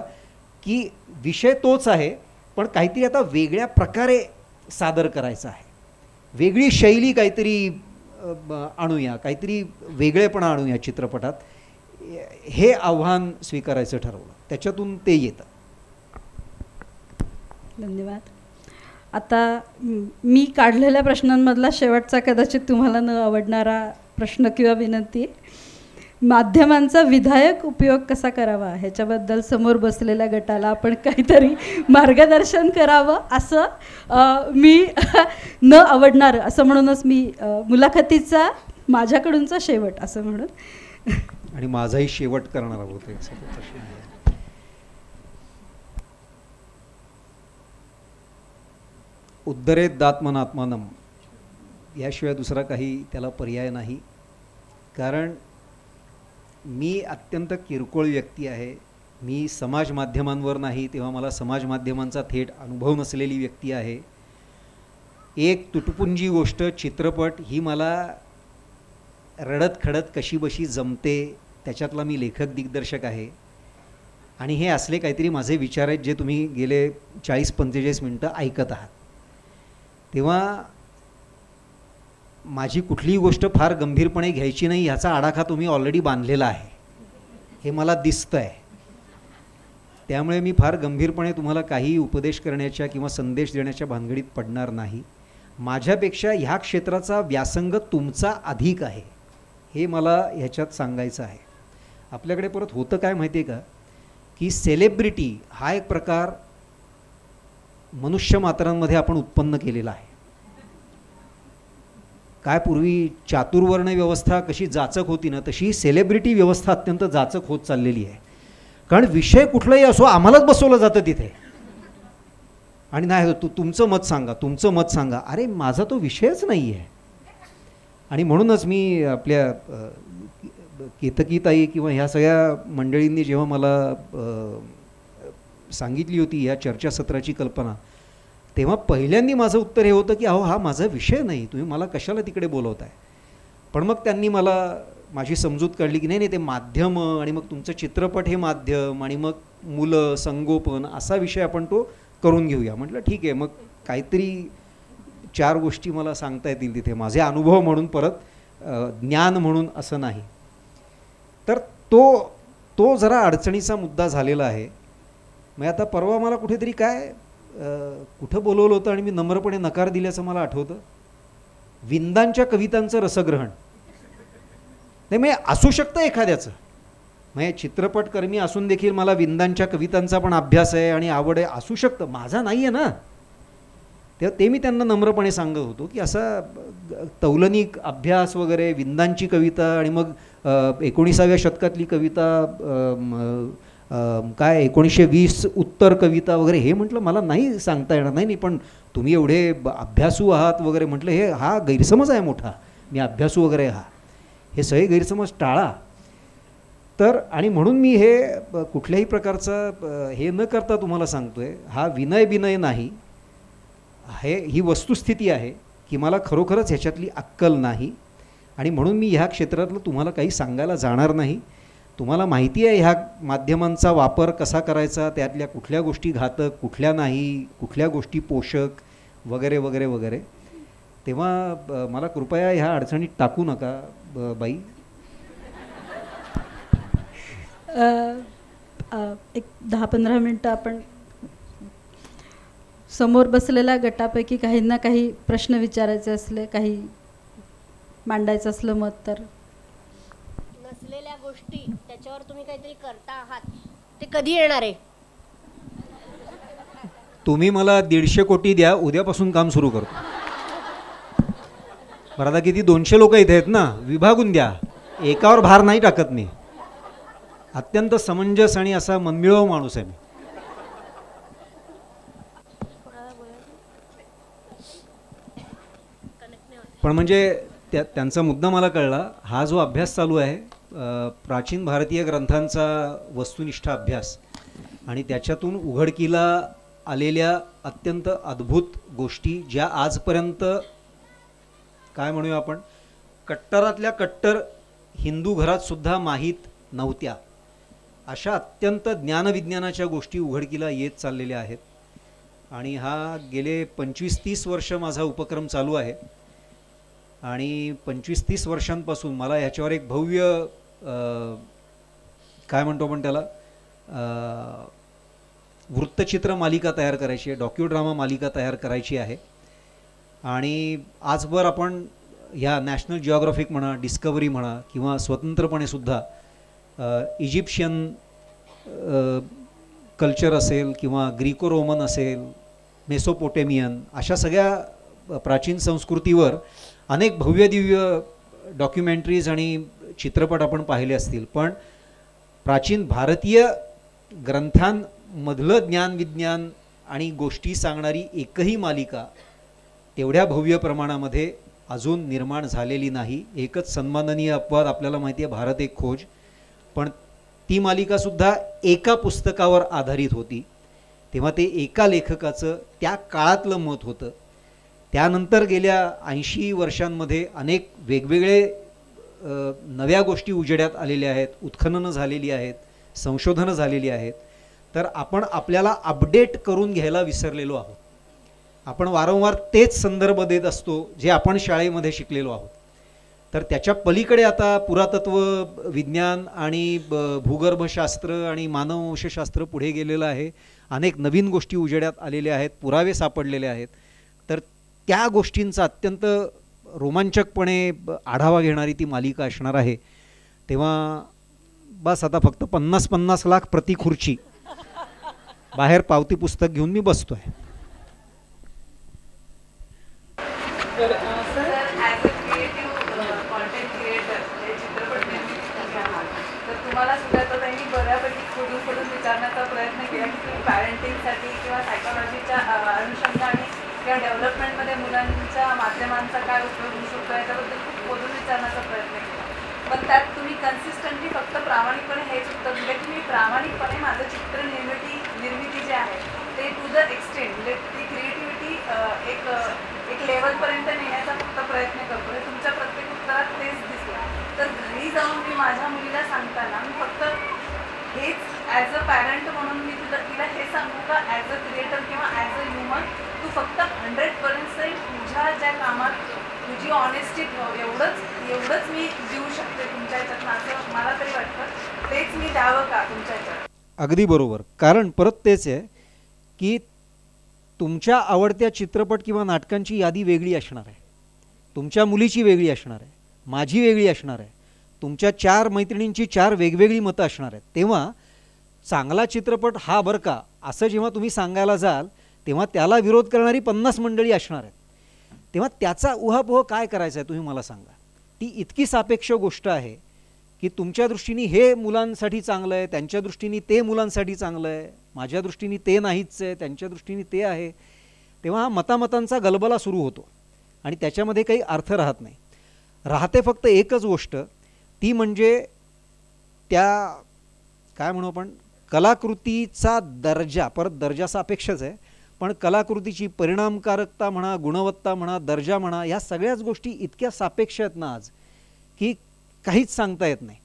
की विषय तोच आहे पण काहीतरी आता वेगळ्या प्रकारे सादर करायचा आहे. वेगळी शैली काहीतरी आणूया काहीतरी वेगळेपणा आणूया चित्रपटात हे आव्हान स्वीकारायचं ठरवलं. त्याच्यातून ते येतं. धन्यवाद. आता मी काढलेल्या प्रश्नांमधला शेवटचा कदाचित तुम्हाला न आवडणारा प्रश्न किंवा विनंती. माध्यमांचा विधायक उपयोग कसा करावा ह्याच्याबद्दल समोर बसलेल्या गटाला आपण काहीतरी मार्गदर्शन करावं असं मी न आवडणारं असं म्हणूनच मी मुलाखतीचा माझ्याकडूनचा शेवट असं म्हणून आणि माझाही शेवट करणार आहोत. उद्धरेदात्मनात्मानम याशिवाय दुसरा काही त्याला पर्याय नाही. कारण मी अत्यंत किरकोळ व्यक्ती आहे. मी समाज माध्यमांवर नाही तेव्हा मला समाज माध्यमांचा थेट अनुभव नसलेली व्यक्ती आहे. एक तुटपुंजी गोष्ट चित्रपट ही मला रडत खडत कशी बशी जमते त्याच्यातला मी लेखक दिग्दर्शक आहे आणि हे असले काहीतरी माझे विचार आहेत जे तुम्ही गेले 40-45 मिनटं ऐकत आहात. तेव्हा माझी कुठलीही गोष्ट फार गंभीरपणे घ्यायची नाही ह्याचा आडाखा तुम्ही ऑलरेडी बांधलेला आहे हे मला दिसतं आहे. त्यामुळे मी फार गंभीरपणे तुम्हाला काही उपदेश करण्याच्या किंवा संदेश देण्याच्या भानगडीत पडणार नाही. माझ्यापेक्षा ह्या क्षेत्राचा व्यासंग तुमचा अधिक आहे हे मला ह्याच्यात सांगायचं आहे. आपल्याकडे परत होतं काय माहिती आहे का की सेलिब्रिटी हा एक प्रकार मनुष्य मात्रांमध्ये आपण उत्पन्न केलेला आहे. काय पूर्वी चातुर्वर्ण व्यवस्था कशी जाचक होती ना तशी सेलिब्रिटी व्यवस्था अत्यंत जाचक होत चाललेली आहे. कारण विषय कुठलाही असो आम्हालाच बसवलं जातं तिथे आणि नाही तुमचं मत सांगा तुमचं मत सांगा. अरे माझा तो विषयच नाही आहे. आणि म्हणूनच मी आपल्या केतकीताई किंवा ह्या सगळ्या मंडळींनी जेव्हा मला सांगितली होती या चर्चासत्राची कल्पना तेव्हा पहिल्यांदा माझं उत्तर हे होतं की अहो हा माझा विषय नाही तुम्ही मला कशाला तिकडे बोलवताय. पण मग त्यांनी मला माझी समजूत काढली की नाही ते माध्यम आणि मग तुमचं चित्रपट हे माध्यम आणि मग मुलं संगोपन असा विषय आपण तो करून घेऊया. म्हटलं ठीक आहे. मग काहीतरी 4 गोष्टी मला सांगता येतील तिथे माझे अनुभव म्हणून परत ज्ञान म्हणून असं नाही. तर तो जरा अडचणीचा मुद्दा झालेला आहे. मग आता परवा मला कुठेतरी कुठं बोलवलं होतं आणि मी नम्रपणे नकार दिल्याचं मला आठवतं. विंदांच्या कवितांचं रसग्रहण नाही म्हणजे असू शकतं एखाद्याचं म्हणजे चित्रपटकर्मी असून देखील मला विंदांच्या कवितांचा पण अभ्यास आहे आणि आवड आहे असू शकतं. माझा नाही आहे ना. तेव्हा ते मी त्यांना नम्रपणे सांगत होतो की असा तौलनिक अभ्यास वगैरे विंदांची कविता आणि मग 19व्या शतकातली कविता काय 1920 उत्तर कविता वगैरे हे म्हटलं मला नाही सांगता येणार नाही. पण तुम्ही एवढे अभ्यासू आहात वगैरे म्हटलं हा गैरसमज आहे मोठा. मी अभ्यासू वगैरे हे सगळे गैरसमज टाळा. तर आणि म्हणून मी हे कुठल्याही प्रकारचा हे न करता तुम्हाला सांगतोय हा विनय नाही. ही वस्तुस्थिती आहे की मला खरोखरच ह्याच्यातली अक्कल नाही आणि म्हणून मी ह्या क्षेत्रातलं तुम्हाला काही सांगायला जाणार नाही. तुम्हाला माहिती आहे ह्या माध्यमांचा वापर कसा करायचा, त्यातल्या कुठल्या गोष्टी घातक, कुठल्या नाही, कुठल्या गोष्टी पोषक वगैरे वगैरे वगैरे. तेव्हा मला कृपया ह्या अडचणीत टाकू नका बाई. एक 10-15 मिनटं आपण समोर बसलेल्या गटापैकी काहींना काही प्रश्न विचारायचे असले, काही मांडायचं असलं मत, तर नसलेल्या गोष्टी त्याच्यावर तुम्ही काहीतरी करता आहात, ते कधी येणार आहे? तुम्ही मला 150 कोटी द्या, उद्यापासून काम सुरू करतो. बरं, आता किती 200 लोक इथे आहेत ना, विभागून द्या, एकावर भार नाही टाकत मी. अत्यंत समंजस आणि असा मनमिळावू माणूस आहे मी. पण म्हणजे त्यांचा मुद्दा मला कळला. हा जो अभ्यास चालू आहे प्राचीन भारतीय ग्रंथांचा वस्तुनिष्ठ अभ्यास, आणि त्याच्यातून उघडकीला आलेल्या अत्यंत अद्भुत गोष्टी ज्या आजपर्यंत काय म्हणूया आपण कट्टरातल्या कट्टर हिंदू घरात सुद्धा माहीत नव्हत्या, अशा अत्यंत ज्ञानविज्ञानाच्या गोष्टी उघडकीला येत चाललेल्या आहेत. आणि हा गेले 25-30 वर्ष माझा उपक्रम चालू आहे. आणि 25-30 वर्षांपासून मला ह्याच्यावर एक भव्य काय म्हणतो आपण त्याला वृत्तचित्र मालिका तयार करायची आहे, डॉक्युड्रामा मालिका तयार करायची आहे. आणि आजवर आपण ह्या नॅशनल जिओग्राफिक म्हणा, डिस्कवरी म्हणा, किंवा स्वतंत्रपणे सुद्धा इजिप्शियन कल्चर असेल किंवा ग्रीको रोमन असेल, मेसोपोटेमियन, अशा सगळ्या प्राचीन संस्कृतीवर अनेक भव्य दिव्य डॉक्युमेंटरीज आणि चित्रपट आपण पाहिले असतील. पण प्राचीन भारतीय ग्रंथांमधलं ज्ञानविज्ञान आणि गोष्टी सांगणारी एकही मालिका तेवढ्या भव्य प्रमाणामध्ये अजून निर्माण झालेली नाही. एकच सन्माननीय अपवाद आपल्याला माहिती आहे, भारत एक खोज, पण ती मालिकासुद्धा एका पुस्तकावर आधारित होती. तेव्हा ते एका लेखकाचं त्या काळातलं मत होतं. त्यानंतर गेल्या 80 वर्षांमध्ये अनेक वेगवेगळे नव्या गोष्टी उजेड्यात आलेल्या आहेत, उत्खननं झालेली आहेत, संशोधनं झालेली आहेत. तर आपण आपल्याला अपडेट करून घ्यायला विसरलेलो आहोत. आपण वारंवार तेच संदर्भ देत असतो जे आपण शाळेमध्ये शिकलेलो आहोत. तर त्याच्या पलीकडे आता पुरातत्व विज्ञान आणि भूगर्भशास्त्र आणि मानववंशशास्त्र पुढे गेलेलं आहे. अनेक नवीन गोष्टी उजेड्यात आलेल्या आहेत, पुरावे सापडलेले आहेत. तर त्या गोष्टींचा अत्यंत रोमांचकपणे आढावा घेणारी ती मालिका असणार आहे. तेव्हा बस आता फक्त 50-50 लाख प्रति खुर्ची बाहेर पावती पुस्तक घेऊन मी बसतो आहे. तर sir as a creative content creator हे चित्रपट निर्मिती आहात, तर तुम्हाला सुद्धा तर त्यांनी बऱ्यापैकी खोडून विचारण्याचा प्रयत्न केला की तुम्ही पॅरेंटिंगसाठी किंवा सायकॉलॉजीच्या अनुषंगाने किंवा डेव्हलपमेंटमध्ये मुलांच्या माध्यमांचा काय उपयोग होऊ शकतो याच्याबद्दल खूप खोदून विचारण्याचा प्रयत्न केला. पण त्यात तुम्ही कन्सिस्टंटली फक्त प्रामाणिकपणे हेच उत्तर दिले की मी प्रामाणिकपणे माझं चित्र निर्मिती जे आहे ते टू द एक्सटेंड म्हणजे ती क्रिएटिव्हिटी एक लेवलपर्यंत नेण्याचा फक्त प्रयत्न करतो. हे तुमच्या प्रत्येक उत्तरात तेच दिसलं. तर घरी जाऊन मी माझ्या मुलीला सांगताना मी फक्त हेच ॲज अ पॅरेंट म्हणून मी तिला हे सांगू का ॲज अ क्रिएटर किंवा ॲज अ ह्युमन तू फक्त 100% तुझ्या ज्या कामात तुझी ऑनेस्टी एवढंच मी देऊ शकते तुमच्या ह्याच्यातनं, असं मला तरी वाटतं. तेच मी द्यावं का तुमच्या ह्याच्यात? अगदी बरोबर. कारण परत तेच आहे की तुमच्या आवडत्या चित्रपट किंवा नाटकांची यादी वेगळी असणार आहे, तुमच्या मुलीची वेगळी असणार आहे, माझी वेगळी असणार आहे, तुमच्या 4 मैत्रिणींची 4 वेगवेगळी मतं असणार आहेत. तेव्हा चांगला चित्रपट हा बरं का असं जेव्हा तुम्ही सांगायला जाल तेव्हा त्याला विरोध करणारी 50 मंडळी असणार आहेत. तेव्हा त्याचा उहापोह काय करायचा आहे तुम्ही मला सांगा. ती इतकी सापेक्ष गोष्ट आहे की तुमच्या दृष्टीने हे मुलांसाठी चांगलं आहे, त्यांच्या दृष्टीने ते मुलांसाठी चांगलं आहे, माझ्या दृष्टीने ते नाहीच आहे, त्यांच्या दृष्टीने ते आहे. तेव्हा हा मतामतांचा गलबला सुरू होतो आणि त्याच्यामध्ये काही अर्थ राहत नाही. राहते फक्त एकच गोष्ट, ती म्हणजे त्या काय म्हणू आपण कलाकृतीचा दर्जा, परत दर्जा सापेक्षच आहे, पण कलाकृतीची परिणामकारकता म्हणा, गुणवत्ता म्हणा, दर्जा म्हणा, ह्या सगळ्याच गोष्टी इतक्या सापेक्ष आहेत ना आज की काहीच सांगता येत नाही.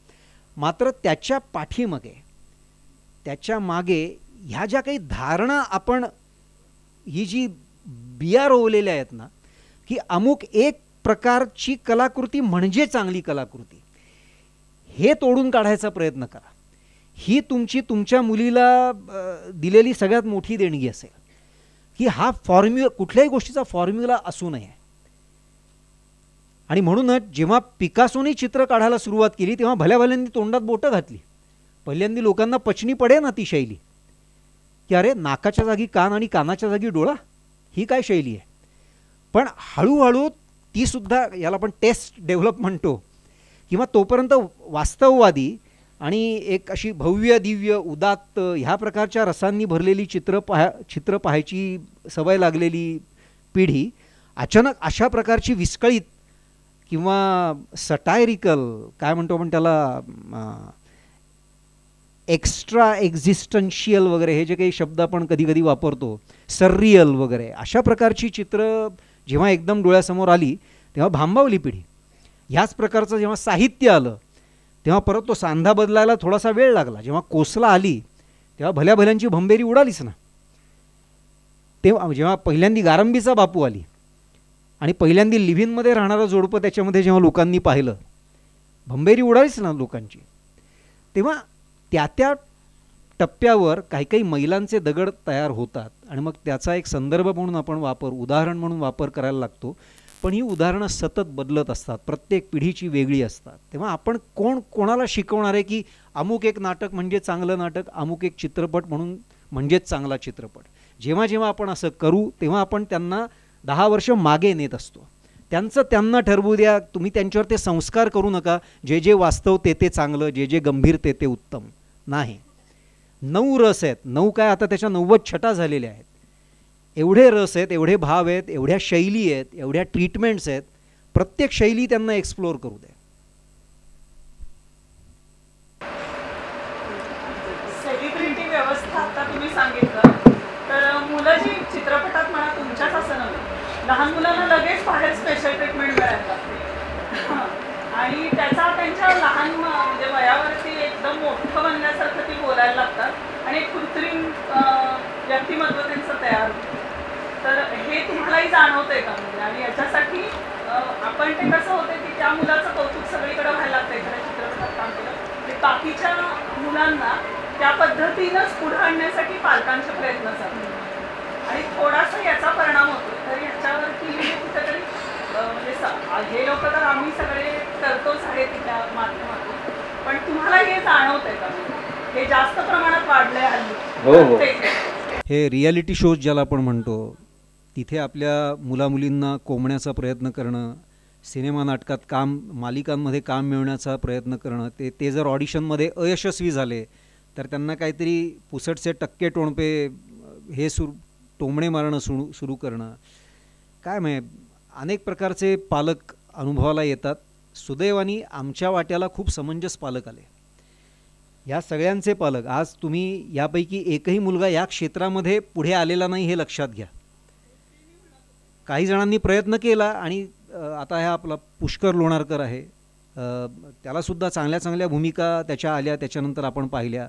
मात्र त्याच्या पाठीमागे, त्याच्या मागे ह्या ज्या काही धारणा आपण, ही जी बिया रोवलेल्या आहेत ना, की अमुक एक प्रकारची कलाकृती म्हणजे चांगली कलाकृती, हे तोडून काढायचा प्रयत्न करा. ही तुमच्या मुलीला दिलेली सगळ्यात मोठी देणगी असेल की हा फॉर्म्युला, कुठल्याही गोष्टीचा फॉर्म्युला असू नये. आणि म्हणूनच जेव्हा पिकासोनी चित्र काढायला सुरुवात केली तेव्हा भल्याभल्यांनी तोंडात बोटं घातली. पहिल्यांदा लोकांना पचनी पडे ना ती शैली, की अरे नाकाच्या जागी कान आणि कानाच्या जागी डोळा, ही काय शैली आहे. पण हळूहळू ती सुद्धा, याला आपण टेस्ट डेव्हलप म्हणतो, किंवा तोपर्यंत वास्तववादी आणि एक अशी भव्य दिव्य उदात्त ह्या प्रकारच्या रसांनी भरलेली चित्र पाहायची सवय लागलेली पिढी अचानक अशा प्रकारची विस्कळीत किंवा सटायरिकल, काय म्हणतो आपण त्याला, एक्स्ट्रा एक्झिस्टन्शियल वगैरे हे जे काही शब्द आपण कधी कधी वापरतो, सर्रियल वगैरे, अशा प्रकारची चित्र जेव्हा एकदम डोळ्यासमोर आली तेव्हा भांबावली पिढी. ह्याच प्रकारचं जेव्हा साहित्य आलं तेव्हा परत तो सांधा बदलायला थोडासा वेळ लागला. जेव्हा कोसला आली तेव्हा भल्या भल्यांची भंबेरी उडालीच ना. तेव्हा जेव्हा पहिल्यांदी गारंबीचा बापू आली आणि पहिल्यांदी लिव्हिनमध्ये राहणारं जोडपं त्याच्यामध्ये जेव्हा लोकांनी पाहिलं, भंबेरी उडालीच ना लोकांची. तेव्हा त्या टप्प्यावर काही काही मैलांचे दगड तयार होतात आणि मग त्याचा एक संदर्भ म्हणून आपण उदाहरण म्हणून वापर करायला लागतो. पण ही उदाहरणं सतत बदलत असतात, प्रत्येक पिढीची वेगळी असतात. तेव्हा आपण कोणाला शिकवणार आहे की अमुक एक नाटक म्हणजे चांगलं नाटक, अमुक एक चित्रपट म्हणजेच चांगला चित्रपट. जेव्हा जेव्हा आपण असं करू तेव्हा आपण त्यांना 10 वर्ष मागे नेत असतो. त्यांना ठरवू द्या, तुम्ही त्यांच्यावर ते संस्कार करू नका, जे जे वास्तव ते चांगलं, जे जे गंभीर ते उत्तम. नाही, 9 रस आहेत, 9 काय आता त्याच्या 90 छटा झालेल्या आहेत. एवढे रस आहेत, एवढे भाव आहेत, एवढ्या शैली आहेत, एवढ्या ट्रीटमेंट्स आहेत. प्रत्येक शैली त्यांना एक्सप्लोर करू द्या. सेलिब्रिटी व्यवस्था आता तुम्ही सांगितलं, तर मुलं जी चित्रपटात म्हणा, तुमच्याच असं नव्हे, लहान मुलांना लगेच बाहेर स्पेशल ट्रीटमेंट मिळायला लागते आणि त्याचा त्यांच्या लहान म्हणजे वयावरती एकदम मोठं बनण्यासारखं ती बोलायला लागतात आणि एक कृत्रिम व्यक्तिमत्व त्यांचं तयार होतं. तर हे तुम्हालाही जाणवतंय का म्हणजे? आणि याच्यासाठी आपण ते कसं होतं की त्या मुलाचं कौतुक सगळीकडे व्हायला लागतं एखाद्या चित्रपटात काम केलं, ते बाकीच्या मुलांना त्या पद्धतीनंच पुढे आणण्यासाठी पालकांचे प्रयत्न चालतात आणि थोडासा याचा परिणाम होतो. तर याच्यावरती कुठेतरी म्हणजे हे लोक तर आम्ही सगळे करतोच आहे त्या माध्यमातून, पण तुम्हाला हे जाणवतंय का? हे जास्त प्रमाणात वाढलंय हल्ली. हे रियालिटी शोज ज्याला आपण म्हणतो, तिथे आपल्या मुलामुलींना कोंबण्याचा प्रयत्न करणं, सिनेमा नाटकात मालिकांमध्ये काम मिळवण्याचा प्रयत्न करणं, ते जर ऑडिशनमध्ये अयशस्वी झाले तर त्यांना काहीतरी पुसटचे टक्के टोणपे हे टोमणे मारणं सुरू करणं, काय म्हणजे अनेक प्रकारचे पालक अनुभवाला येतात. सुदैवाने आमच्या वाट्याला खूप समंजस पालक आले. या सगळ्यांचे पालक, आज तुम्ही यापैकी एकही मुलगा या क्षेत्रामध्ये पुढे आलेला नाही हे लक्षात घ्या. काही जणांनी प्रयत्न केला आणि आता हा आपला पुष्कर लोणारकर आहे, त्यालासुद्धा चांगल्या चांगल्या भूमिका त्याच्या आल्या, त्याच्यानंतर आपण पाहिल्या.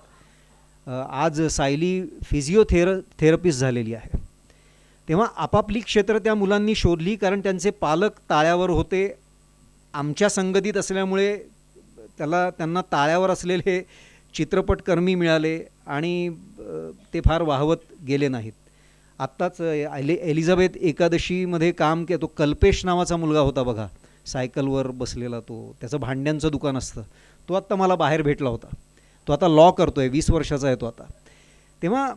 आज सायली फिजिओथेरपिस्ट झालेली आहे. तेव्हा आपापली क्षेत्र त्या मुलांनी शोधली, कारण त्यांचे पालक ताळ्यावर होते. आमच्या संगतीत असल्यामुळे त्यांना ताळ्यावर असलेले चित्रपटकर्मी मिळाले आणि ते फार वाहवत गेले नाहीत. आत्ताच एलिझाबेथ एकादशीमध्ये काम केलं, तो कल्पेश नावाचा मुलगा होता बघा, सायकलवर बसलेला, त्याचं भांड्यांचं दुकान असतं, तो आत्ता मला बाहेर भेटला होता. तो आता लॉ करतो आहे, 20 वर्षाचा आहे तो आता. तेव्हा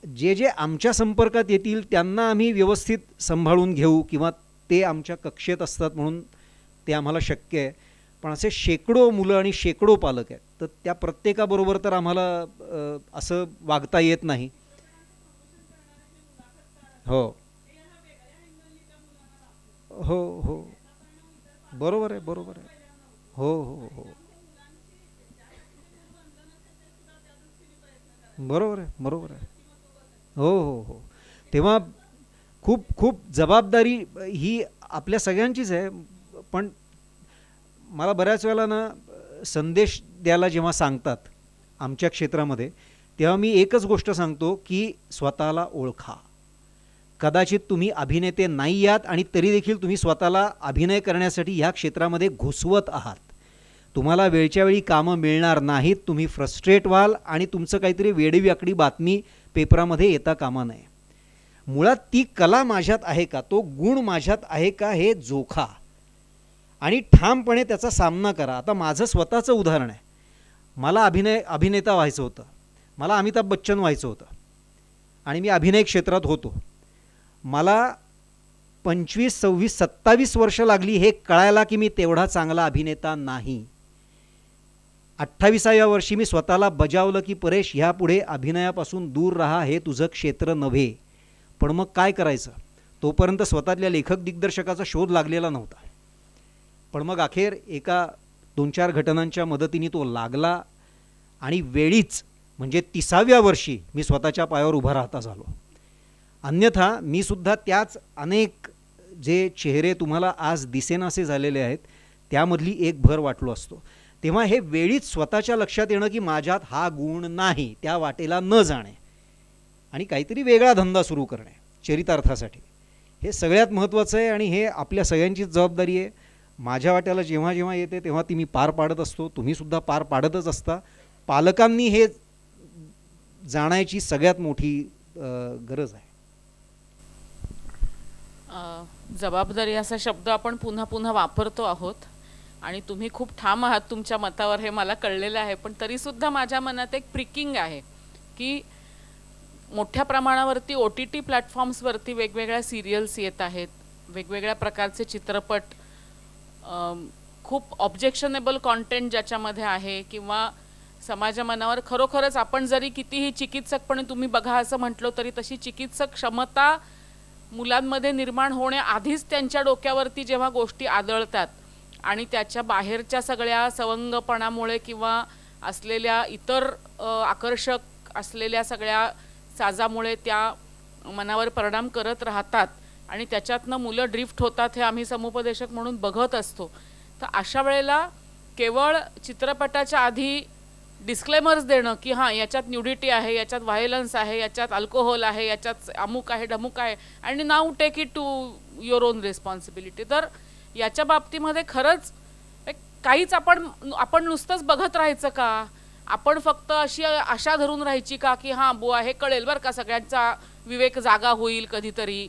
जे आमच्या संपर्कात येतील त्यांना आम्ही व्यवस्थित सांभाळून घेऊ किंवा ते आमच्या कक्षेत असतात म्हणून ते आम्हाला शक्य आहे. पण असे शेकडो मुलं आणि शेकडो पालक आहेत, तर त्या प्रत्येकाबरोबर तर आम्हाला असं वागता येत नाही. हो हो हो बरोबर आहे, बरोबर आहे. हो हो हो बरोबर आहे, बरोबर आहे. हो हो हो. तेव्हा खूप खूप जबाबदारी ही आपल्या सगळ्यांचीच आहे. पण मला बऱ्याच वेळेला ना संदेश द्यायला जेव्हा सांगतात आमच्या क्षेत्रामध्ये, तेव्हा मी एकच गोष्ट सांगतो की स्वतःला ओळखा. कदाचित तुम्ही अभिनेते नाही आहात आणि तरी देखील तुम्ही स्वतःला अभिनय करण्यासाठी ह्या क्षेत्रामध्ये घुसवत आहात. तुम्हाला वेळच्या वेळी कामं मिळणार नाहीत, तुम्ही फ्रस्ट्रेट व्हाल आणि तुमचं काहीतरी वेडीवाकडी बातमी पेपरामध्ये येता कामा नये. मुळात ती कला माझ्यात आहे का, तो गुण माझ्यात आहे का हे जोखा आणि ठामपणे त्याचा सामना करा. आता माझं स्वतःचं उदाहरण आहे. मला अभिनेता व्हायचं होतं, मला अमिताभ बच्चन व्हायचं होतं आणि मी अभिनय क्षेत्रात होतो. मला 25, 26, 27 वर्ष लागली हे कळायला की मी तेवढा चांगला अभिनेता नाही. 28व्या वर्षी मी स्वतःला बजावलं की परेश, ह्यापुढे अभिनयापासून दूर राहा, हे तुझं क्षेत्र नव्हे. पण मग काय करायचं, तोपर्यंत स्वतःतल्या लेखक दिग्दर्शकाचा शोध लागलेला नव्हता. पण मग अखेर एका 2-4 घटनांच्या मदतीने तो लागला आणि वेळीच म्हणजे 30व्या वर्षी मी स्वतःच्या पायावर उभा राहता झालो. अन्यथा मी सुद्धा त्याच अनेक जे चेहरे तुम्हाला आज दिसेनासे झालेले आहेत त्यामधली एक भर वाटलो असतो. तेव्हा हे वेळीच स्वतःच्या लक्षात येणं की माझ्यात हा गुण नाही, त्या वाटेला न जाणे आणि काहीतरी वेगळा धंदा सुरू करणे चरितार्थासाठी, हे सगळ्यात महत्त्वाचं आहे. आणि हे आपल्या सगळ्यांचीच जबाबदारी आहे. माझ्या वाट्याला जेव्हा जेव्हा येते तेव्हा ती मी पार पाडत असतो, तुम्हीसुद्धा पार पाडतच असता. पालकांनी हे जाणायची सगळ्यात मोठी गरज आहे. जबाबदारी असा शब्द आपण पुन्हा पुन्हा वापरतो आहोत आणि तुम्ही खूप ठाम आहात तुमच्या मतावर, हे मला कळलेलं आहे. पण तरीसुद्धा माझ्या मनात एक प्रिकिंग आहे की मोठ्या प्रमाणावरती OTT प्लॅटफॉर्म्सवरती वेगवेगळ्या सिरियल्स येत आहेत, वेगवेगळ्या प्रकारचे चित्रपट, खूप ऑब्जेक्शनेबल कॉन्टेंट ज्याच्यामध्ये आहे किंवा समाजा मनावर खरोखरच आपण जरी कितीही चिकित्सकपणे तुम्ही बघा असं म्हटलो तरी तशी चिकित्सक क्षमता मुलांमध्ये निर्माण होण्याआधीच त्यांच्या डोक्यावरती जेव्हा गोष्टी आदळतात आणि त्याच्या बाहेरच्या सगळ्या सवंगपणामुळे किंवा असलेल्या इतर आकर्षक असलेल्या सगळ्या साजामुळे त्या मनावर परिणाम करत राहतात आणि त्याच्यातनं मुलं ड्रिफ्ट होतात, हे आम्ही समुपदेशक म्हणून बघत असतो. तर अशा वेळेला केवळ चित्रपटाच्या आधी डिस्क्लेमर्स देणं की हां याच्यात न्यूडिटी आहे, याच्यात व्हायलन्स आहे, याच्यात अल्कोहोल आहे, याच्यात अमुक आहे ढमुक आहे आणि now take it to your own responsibility. तर याच्या बाबतीमध्ये खरंच काहीच आपण नुसतंच बघत राहायचं का, आपण फक्त अशी आशा धरून राहायची का की हां बुवा हे कळेल बरं का, सगळ्यांचा विवेक जागा होईल कधीतरी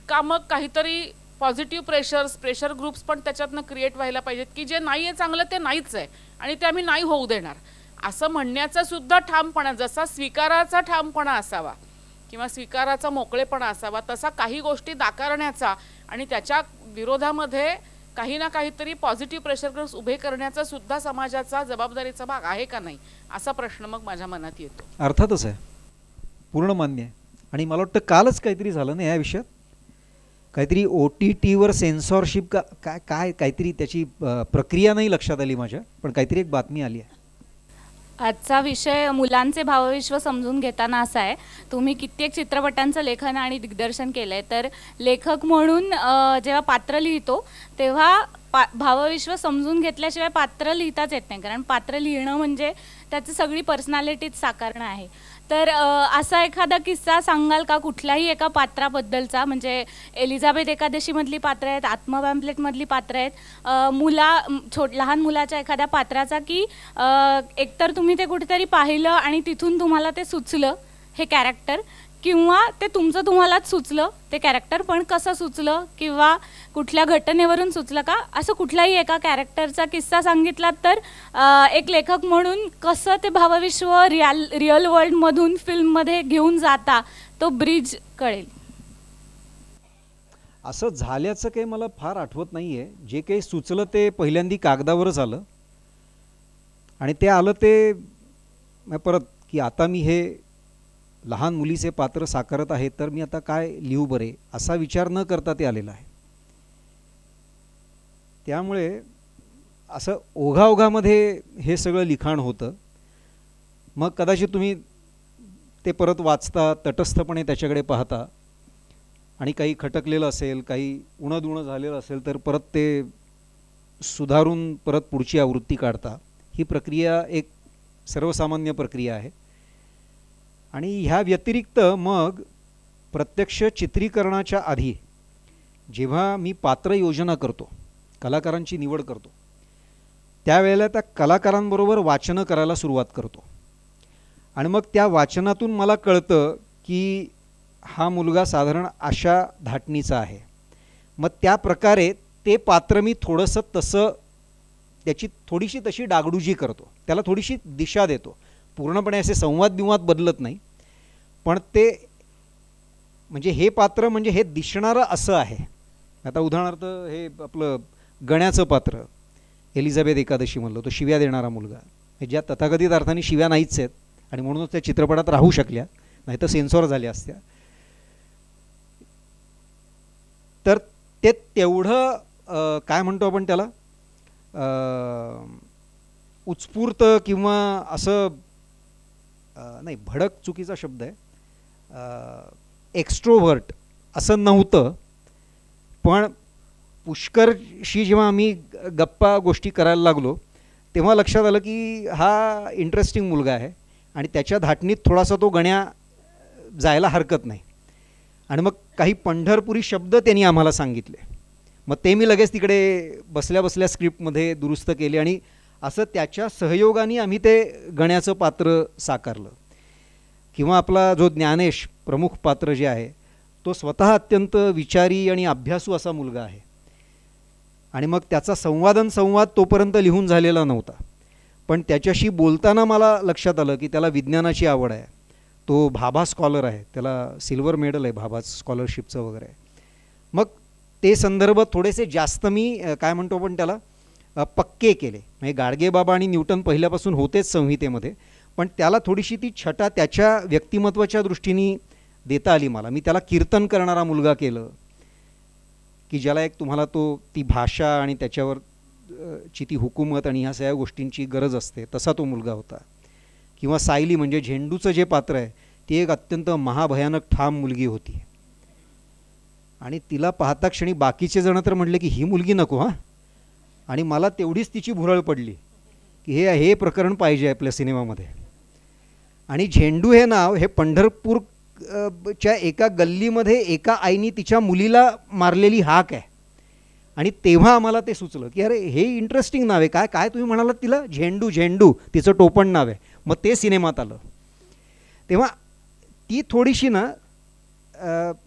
का, मग काहीतरी पॉझिटिव्ह प्रेशर ग्रुप्स पण त्याच्यातनं क्रिएट व्हायला पाहिजेत की जे नाही आहे चांगलं ते नाहीच आहे आणि ते आम्ही नाही होऊ देणार असं म्हणण्याचा सुद्धा ठामपणा, जसा स्वीकाराचा ठामपणा असावा किंवा स्वीकाराचा मोकळेपणा असावा, तसा काही गोष्टी नाकारण्याचा आणि त्याच्या विरोधामध्ये काही ना काहीतरी पॉझिटिव्ह प्रेशर ग्रुप्स उभे करण्याचा सुद्धा समाजाचा जबाबदारीचा भाग आहे का नाही, असा प्रश्न मग माझ्या मनात येतो. अर्थातच आहे, पूर्ण मान्य आहे. आणि मला वाटतं कालच काहीतरी झालं ना या विषयात, काहीतरी OTTवर सेन्सॉरशिप काय काहीतरी त्याची प्रक्रिया नाही लक्षात आली माझ्या, पण काहीतरी एक बातमी आली आहे. आजचा विषय मुलांचे भावविश्व समजून घेताना असा आहे, तुम्ही कित्येक चित्रपटांचं लेखन आणि दिग्दर्शन केलं आहे, तर लेखक म्हणून जेव्हा पात्र लिहितो तेव्हा भावविश्व समजून घेतल्याशिवाय पात्र लिहिताच येत नाही, कारण पात्र लिहिणं म्हणजे त्याची सगळी पर्सनॅलिटीच साकारणं आहे. तर असा एखादा किस्सा सांगाल का कुठल्याही एका पात्राबद्दलचा, म्हणजे एलिझाबेथ एकादशीमधली पात्र आहेत, आत्मा पॅम्पलेटमधली पात्र आहेत, लहान मुलाच्या एखाद्या पात्राचा की एकतर तुम्ही ते कुठेतरी पाहिलं आणि तिथून तुम्हाला ते सुचलं हे कॅरेक्टर, किंवा ते तुम्हालाच सुचलं ते कॅरेक्टर, पण कसं सुचलं किंवा कुठल्या घटनेवरून सुचलं का, असं कुठल्याही एका कॅरेक्टरचा किस्सा सांगितलात तर एक लेखक म्हणून कसं ते भावविश्व रिअल वर्ल्डमधून फिल्ममध्ये घेऊन जाता तो ब्रिज कळेल. असं झाल्याचं काही मला फार आठवत नाही आहे. जे काही सुचलं ते पहिल्यांदी कागदावरच आलं आणि ते आलं ते परत की आता मी हे लहान मुलीचे पात्र साकारत आहे तर मी आता काय लिहू बरे, असा विचार न करता ते आलेलं आहे. त्यामुळे असं ओघाओघामध्ये हे सगळं लिखाण होतं. मग कदाचित तुम्ही ते परत वाचता, तटस्थपणे त्याच्याकडे पाहता, आणि काही खटकलेलं असेल, काही उणं झालेलं असेल तर परत ते सुधारून परत पुढची आवृत्ती काढता. ही प्रक्रिया एक सर्वसामान्य प्रक्रिया आहे. आणि ह्या व्यतिरिक्त मग प्रत्यक्ष चित्रीकरणाच्या आधी जेव्हा मी पात्र योजना करतो, कलाकारांची निवड करतो, त्यावेळेला त्या कलाकारांबरोबर वाचनं करायला सुरुवात करतो. आणि मग त्या वाचनातून मला कळतं की हा मुलगा साधारण अशा धाटणीचा आहे. मग त्या प्रकारे ते पात्र मी थोडंसं तसं त्याची थोडीशी तशी डागडुजी करतो, त्याला थोडीशी दिशा देतो. पूर्णपणे असे संवाद बदलत नाही, पण ते म्हणजे हे पात्र म्हणजे हे दिसणारं असं आहे. आता उदाहरणार्थ हे आपलं गण्याचं पात्र एलिझाबेथ एकादशी म्हणलं, तो शिव्या देणारा मुलगा, हे ज्या तथाकथित अर्थाने शिव्या नाहीच आहेत आणि म्हणूनच त्या चित्रपटात राहू शकल्या, नाही तर सेन्सॉर झाल्या असत्या. तर ते तेवढं काय म्हणतो आपण त्याला उत्स्फूर्त किंवा असं नाही, भडक चुकीचा शब्द आहे, एक्स्ट्रोव्हर्ट असं नव्हतं. पण पुष्करशी जेव्हा आम्ही गप्पा गोष्टी करायला लागलो तेव्हा लक्षात आलं की हा इंटरेस्टिंग मुलगा आहे आणि त्याच्या धाटणीत थोडासा तो गण्या जायला हरकत नाही. आणि मग काही पंढरपुरी शब्द त्यांनी आम्हाला सांगितले. मग ते मी लगेच तिकडे बसल्या बसल्या स्क्रिप्टमध्ये दुरुस्त केले आणि असं त्याच्या सहयोगाने आम्ही ते गण्याचं पात्र साकारलं. किंवा आपला जो ज्ञानेश प्रमुख पात्र जे आहे तो स्वतः अत्यंत विचारी आणि अभ्यासू असा मुलगा आहे. आणि मग त्याचा संवाद तोपर्यंत लिहून झालेला नव्हता, पण त्याच्याशी बोलताना मला लक्षात आलं की त्याला विज्ञानाची आवड आहे. तो भाभा स्कॉलर आहे, त्याला सिल्वर मेडल आहे भाभा स्कॉलरशिपचं वगैरे. मग ते संदर्भ थोडेसे जास्त मी काय म्हणतो पण त्याला पक्के केले. म्हणजे गाडगेबाबा आणि न्यूटन पहिल्यापासून होतेच संहितेमध्ये, पण त्याला थोडीशी ती छटा त्याच्या व्यक्तिमत्वाच्या दृष्टीने देता आली मला. मी त्याला कीर्तन करणारा मुलगा केलं की ज्याला एक तुम्हाला ती भाषा आणि त्याच्यावर ची ती हुकूमत आणि ह्या सगळ्या गोष्टींची गरज असते, तसा तो मुलगा होता. किंवा सायली म्हणजे झेंडूचं जे पात्र आहे ती एक अत्यंत महाभयानक ठाम मुलगी होती आणि तिला पाहता क्षणी बाकीचे जण तर म्हटले की ही मुलगी नको हां. आणि मला तेवढीच तिची भुरळ पडली की हे प्रकरण पाहिजे आपल्या सिनेमामध्ये. आणि झेंडू हे नाव हे पंढरपूरच्या एका गल्लीमध्ये एका आईनी तिच्या मुलीला मारलेली हाक आहे. आणि तेव्हा आम्हाला ते सुचलं की अरे हे इंटरेस्टिंग नाव आहे. काय काय तुम्ही म्हणालात तिला? झेंडू तिचं टोपण नाव आहे. मग ते सिनेमात आलं. तेव्हा ती थोडीशी ना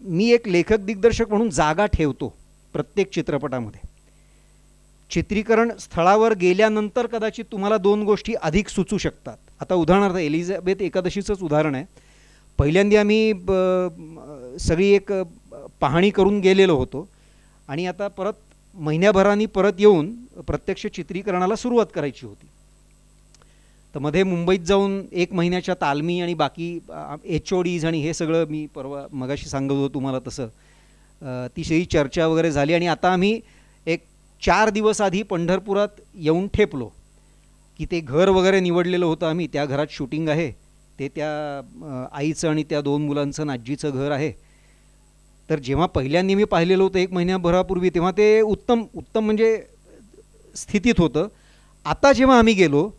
मी एक लेखक दिग्दर्शक म्हणून जागा ठेवतो प्रत्येक चित्रपटामध्ये. चित्रीकरण स्थळावर गेल्यानंतर कदाचित तुम्हाला 2 गोष्टी अधिक सुचू शकतात. आता उदाहरणार्थ एलिझाबेथ एकादशीचंच उदाहरण आहे. पहिल्यांदा आम्ही सगळी एक पाहणी करून गेलेलो होतो आणि आता परत महिन्याभराने परत येऊन प्रत्यक्ष चित्रीकरणाला सुरुवात करायची होती. तर मध्ये मुंबईत जाऊन 1 महिन्याच्या तालमी आणि बाकी HODs आणि हे सगळं मी परवा मगाशी सांगत होतो तुम्हाला तसं ती सगळी चर्चा वगैरे झाली. आणि आता आम्ही एक 4 दिवस आधी पंढरपुरात येऊन ठेपलो की ते घर वगैरे निवडलेलं होतं आम्ही. त्या घरात शूटिंग आहे, ते त्या आईचं आणि त्या 2 मुलांचं आणि आजीचं घर आहे. तर जेव्हा पहिल्यांदा मी पाहिलेलं होतं 1 महिन्याभरापूर्वी तेव्हा ते उत्तम म्हणजे स्थितीत होतं. आता जेव्हा आम्ही गेलो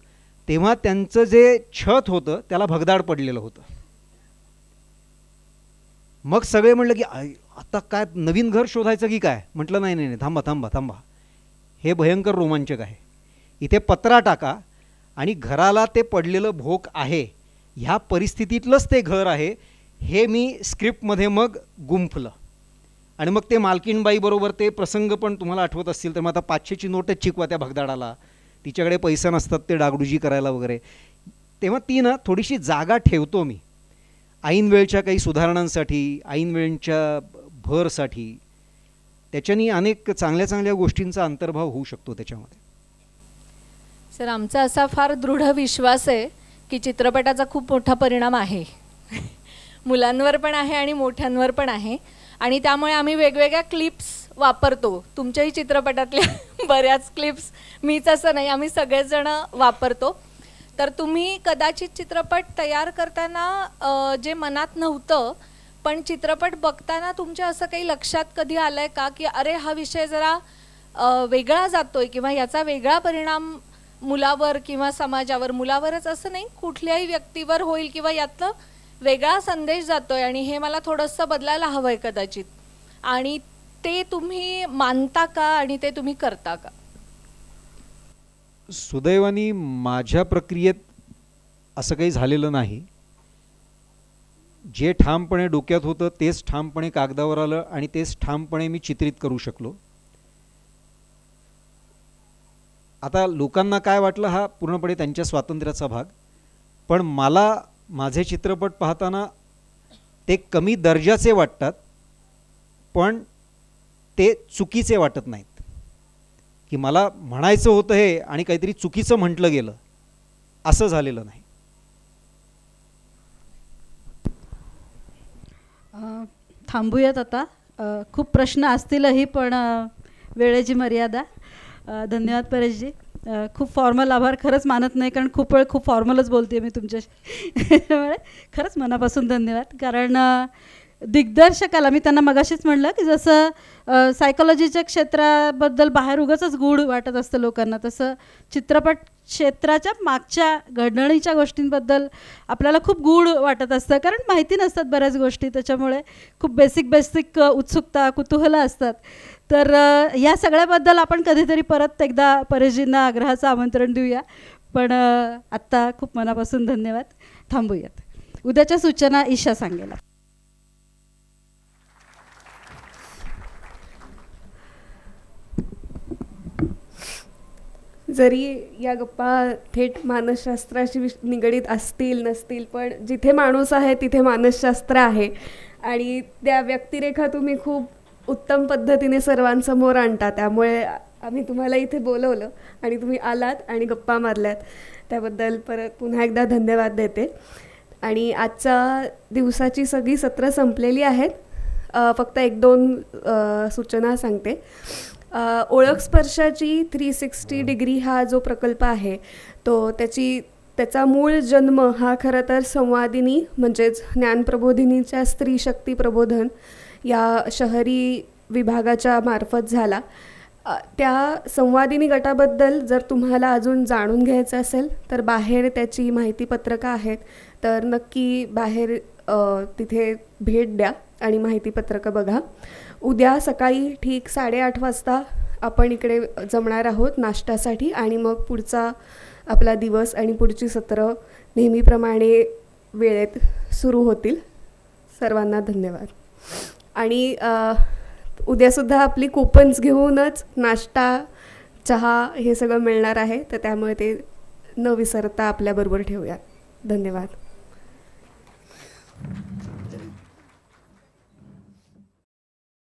तेव्हा त्यांचं जे छत होतं त्याला भगदाड पडलेलं होतं. मग सगळे म्हणलं की आता काय नवीन घर शोधायचं की काय? म्हटलं नाही थांबा, हे भयंकर रोमांचक आहे. इथे पत्रा टाका आणि घराला ते पडलेलं भोक आहे, ह्या परिस्थितीतलंच ते घर आहे हे मी स्क्रिप्टमध्ये मग गुंफलं. आणि मग ते मालकीणबाईबरोबर ते प्रसंग पण तुम्हाला आठवत असतील तर मग आता 500ची नोटच चिकवा त्या भगदाडाला, तिच्याकडे पैसे नसतात ते डागडुजी करायला वगैरे. तेव्हा ती ना थोडीशी जागा ठेवतो मी ऐन वेळच्या काही सुधारणांसाठी, ऐन वेळच्या भरसाठी. त्याच्यानी अनेक चांगल्या गोष्टींचा अंतर्भाव होऊ शकतो त्याच्यामध्ये. सर, आमचा असा फार दृढ विश्वास आहे की चित्रपटाचा खूप मोठा परिणाम आहे मुलांवर पण आहे आणि मोठ्यांवर पण आहे. आणि त्यामुळे आम्ही वेगवेगळ्या क्लिप्स वापरतो. तुमच्याही चित्रपटातल्या बऱ्याच क्लिप्स, मीच असं नाही, आम्ही सगळेजण वापरतो. तर तुम्ही कदाचित चित्रपट तयार करताना जे मनात नव्हतं पण चित्रपट बघताना तुमच्या असं काही लक्षात कधी आलं आहे का की अरे हा विषय जरा वेगळा जातोय किंवा याचा वेगळा परिणाम मुलावर किंवा समाजावर, मुलावरच असं नाही कुठल्याही व्यक्तीवर होईल किंवा यातनं वेगळा संदेश जातोय आणि हे मला थोडंसं बदलायला हवं आहे कदाचित, आणि ते तुम्ही मानता का आणि ते तुम्ही करता का? सुदैवाने माझ्या प्रक्रियेत असं काही झालेलं नाही. जे ठामपणे डोक्यात होतं तेच ठामपणे कागदावर आलं आणि तेच ठामपणे मी चित्रित करू शकलो. आता लोकांना काय वाटलं हा पूर्णपणे त्यांच्या स्वातंत्र्याचा भाग, पण मला माझे चित्रपट पाहताना ते कमी दर्जाचे वाटतात पण ते चुकीचे वाटत नाहीत. की मला म्हणायचं होतं हे आणि काहीतरी चुकीचं म्हटलं गेलं असं झालेलं नाही. थांबूयात आता. खूप प्रश्न असतीलही पण वेळेची मर्यादा. धन्यवाद परेशजी. खूप फॉर्मल आभार. खरंच मानत नाही कारण खूप वेळ खूप फॉर्मलच बोलते मी तुमच्याशी. खरंच मनापासून धन्यवाद. कारण दिग्दर्शकाला मी त्यांना मगाशीच म्हणलं की जसं सायकोलॉजीच्या क्षेत्राबद्दल बाहेर उगाचच गूढ वाटत असतं लोकांना, तसं चित्रपट क्षेत्राच्या मागच्या घडणीच्या गोष्टींबद्दल आपल्याला खूप गूढ वाटत असतं कारण माहिती नसतात बऱ्याच गोष्टी, त्याच्यामुळे खूप बेसिक उत्सुकता कुतूहलं असतात. तर या सगळ्याबद्दल आपण कधीतरी परत एकदा परेशजींना आग्रहाचं आमंत्रण देऊया. पण आत्ता खूप मनापासून धन्यवाद. थांबूयात. उद्याच्या सूचना ईशा सांगेल. जरी या गप्पा थेट मानसशास्त्राशी निगडीत असतील नसतील, पण जिथे माणूस आहे तिथे मानसशास्त्र आहे आणि त्या व्यक्तिरेखा तुम्ही खूप उत्तम पद्धतीने सर्वांसमोर आणता. त्यामुळे आम्ही तुम्हाला इथे बोलवलं आणि तुम्ही आलात आणि गप्पा मारल्यात, त्याबद्दल परत पुन्हा एकदा धन्यवाद देते. आणि आजच्या दिवसाची सगळी सत्र संपलेली आहेत. फक्त 1-2 सूचना सांगते. ओळख स्पर्शाची 360 डिग्री हा जो प्रकल्प आहे तो त्याचा मूळ जन्म हा खरं तर संवादिनी म्हणजेच ज्ञानप्रबोधिनीच्या स्त्री शक्ती प्रबोधन या शहरी विभागाच्या मार्फत झाला. त्या संवादिनी गटाबद्दल जर तुम्हाला अजून जाणून घ्यायचं असेल तर बाहेर त्याची माहितीपत्रकं आहेत, तर नक्की बाहेर तिथे भेट द्या आणि माहितीपत्रकं बघा. उद्या सकाळी ठीक 8:30 वाजता आपण इकडे जमणार आहोत नाश्त्यासाठी आणि मग पुढचा आपला दिवस आणि पुढची सत्र नेहमीप्रमाणे वेळेत सुरू होतील. सर्वांना धन्यवाद. आणि उद्यासुद्धा आपली कूपन्स घेऊनच नाश्ता चहा हे सगळं मिळणार आहे, तर त्यामुळे ते न विसरता आपल्याबरोबर ठेवूयात. धन्यवाद.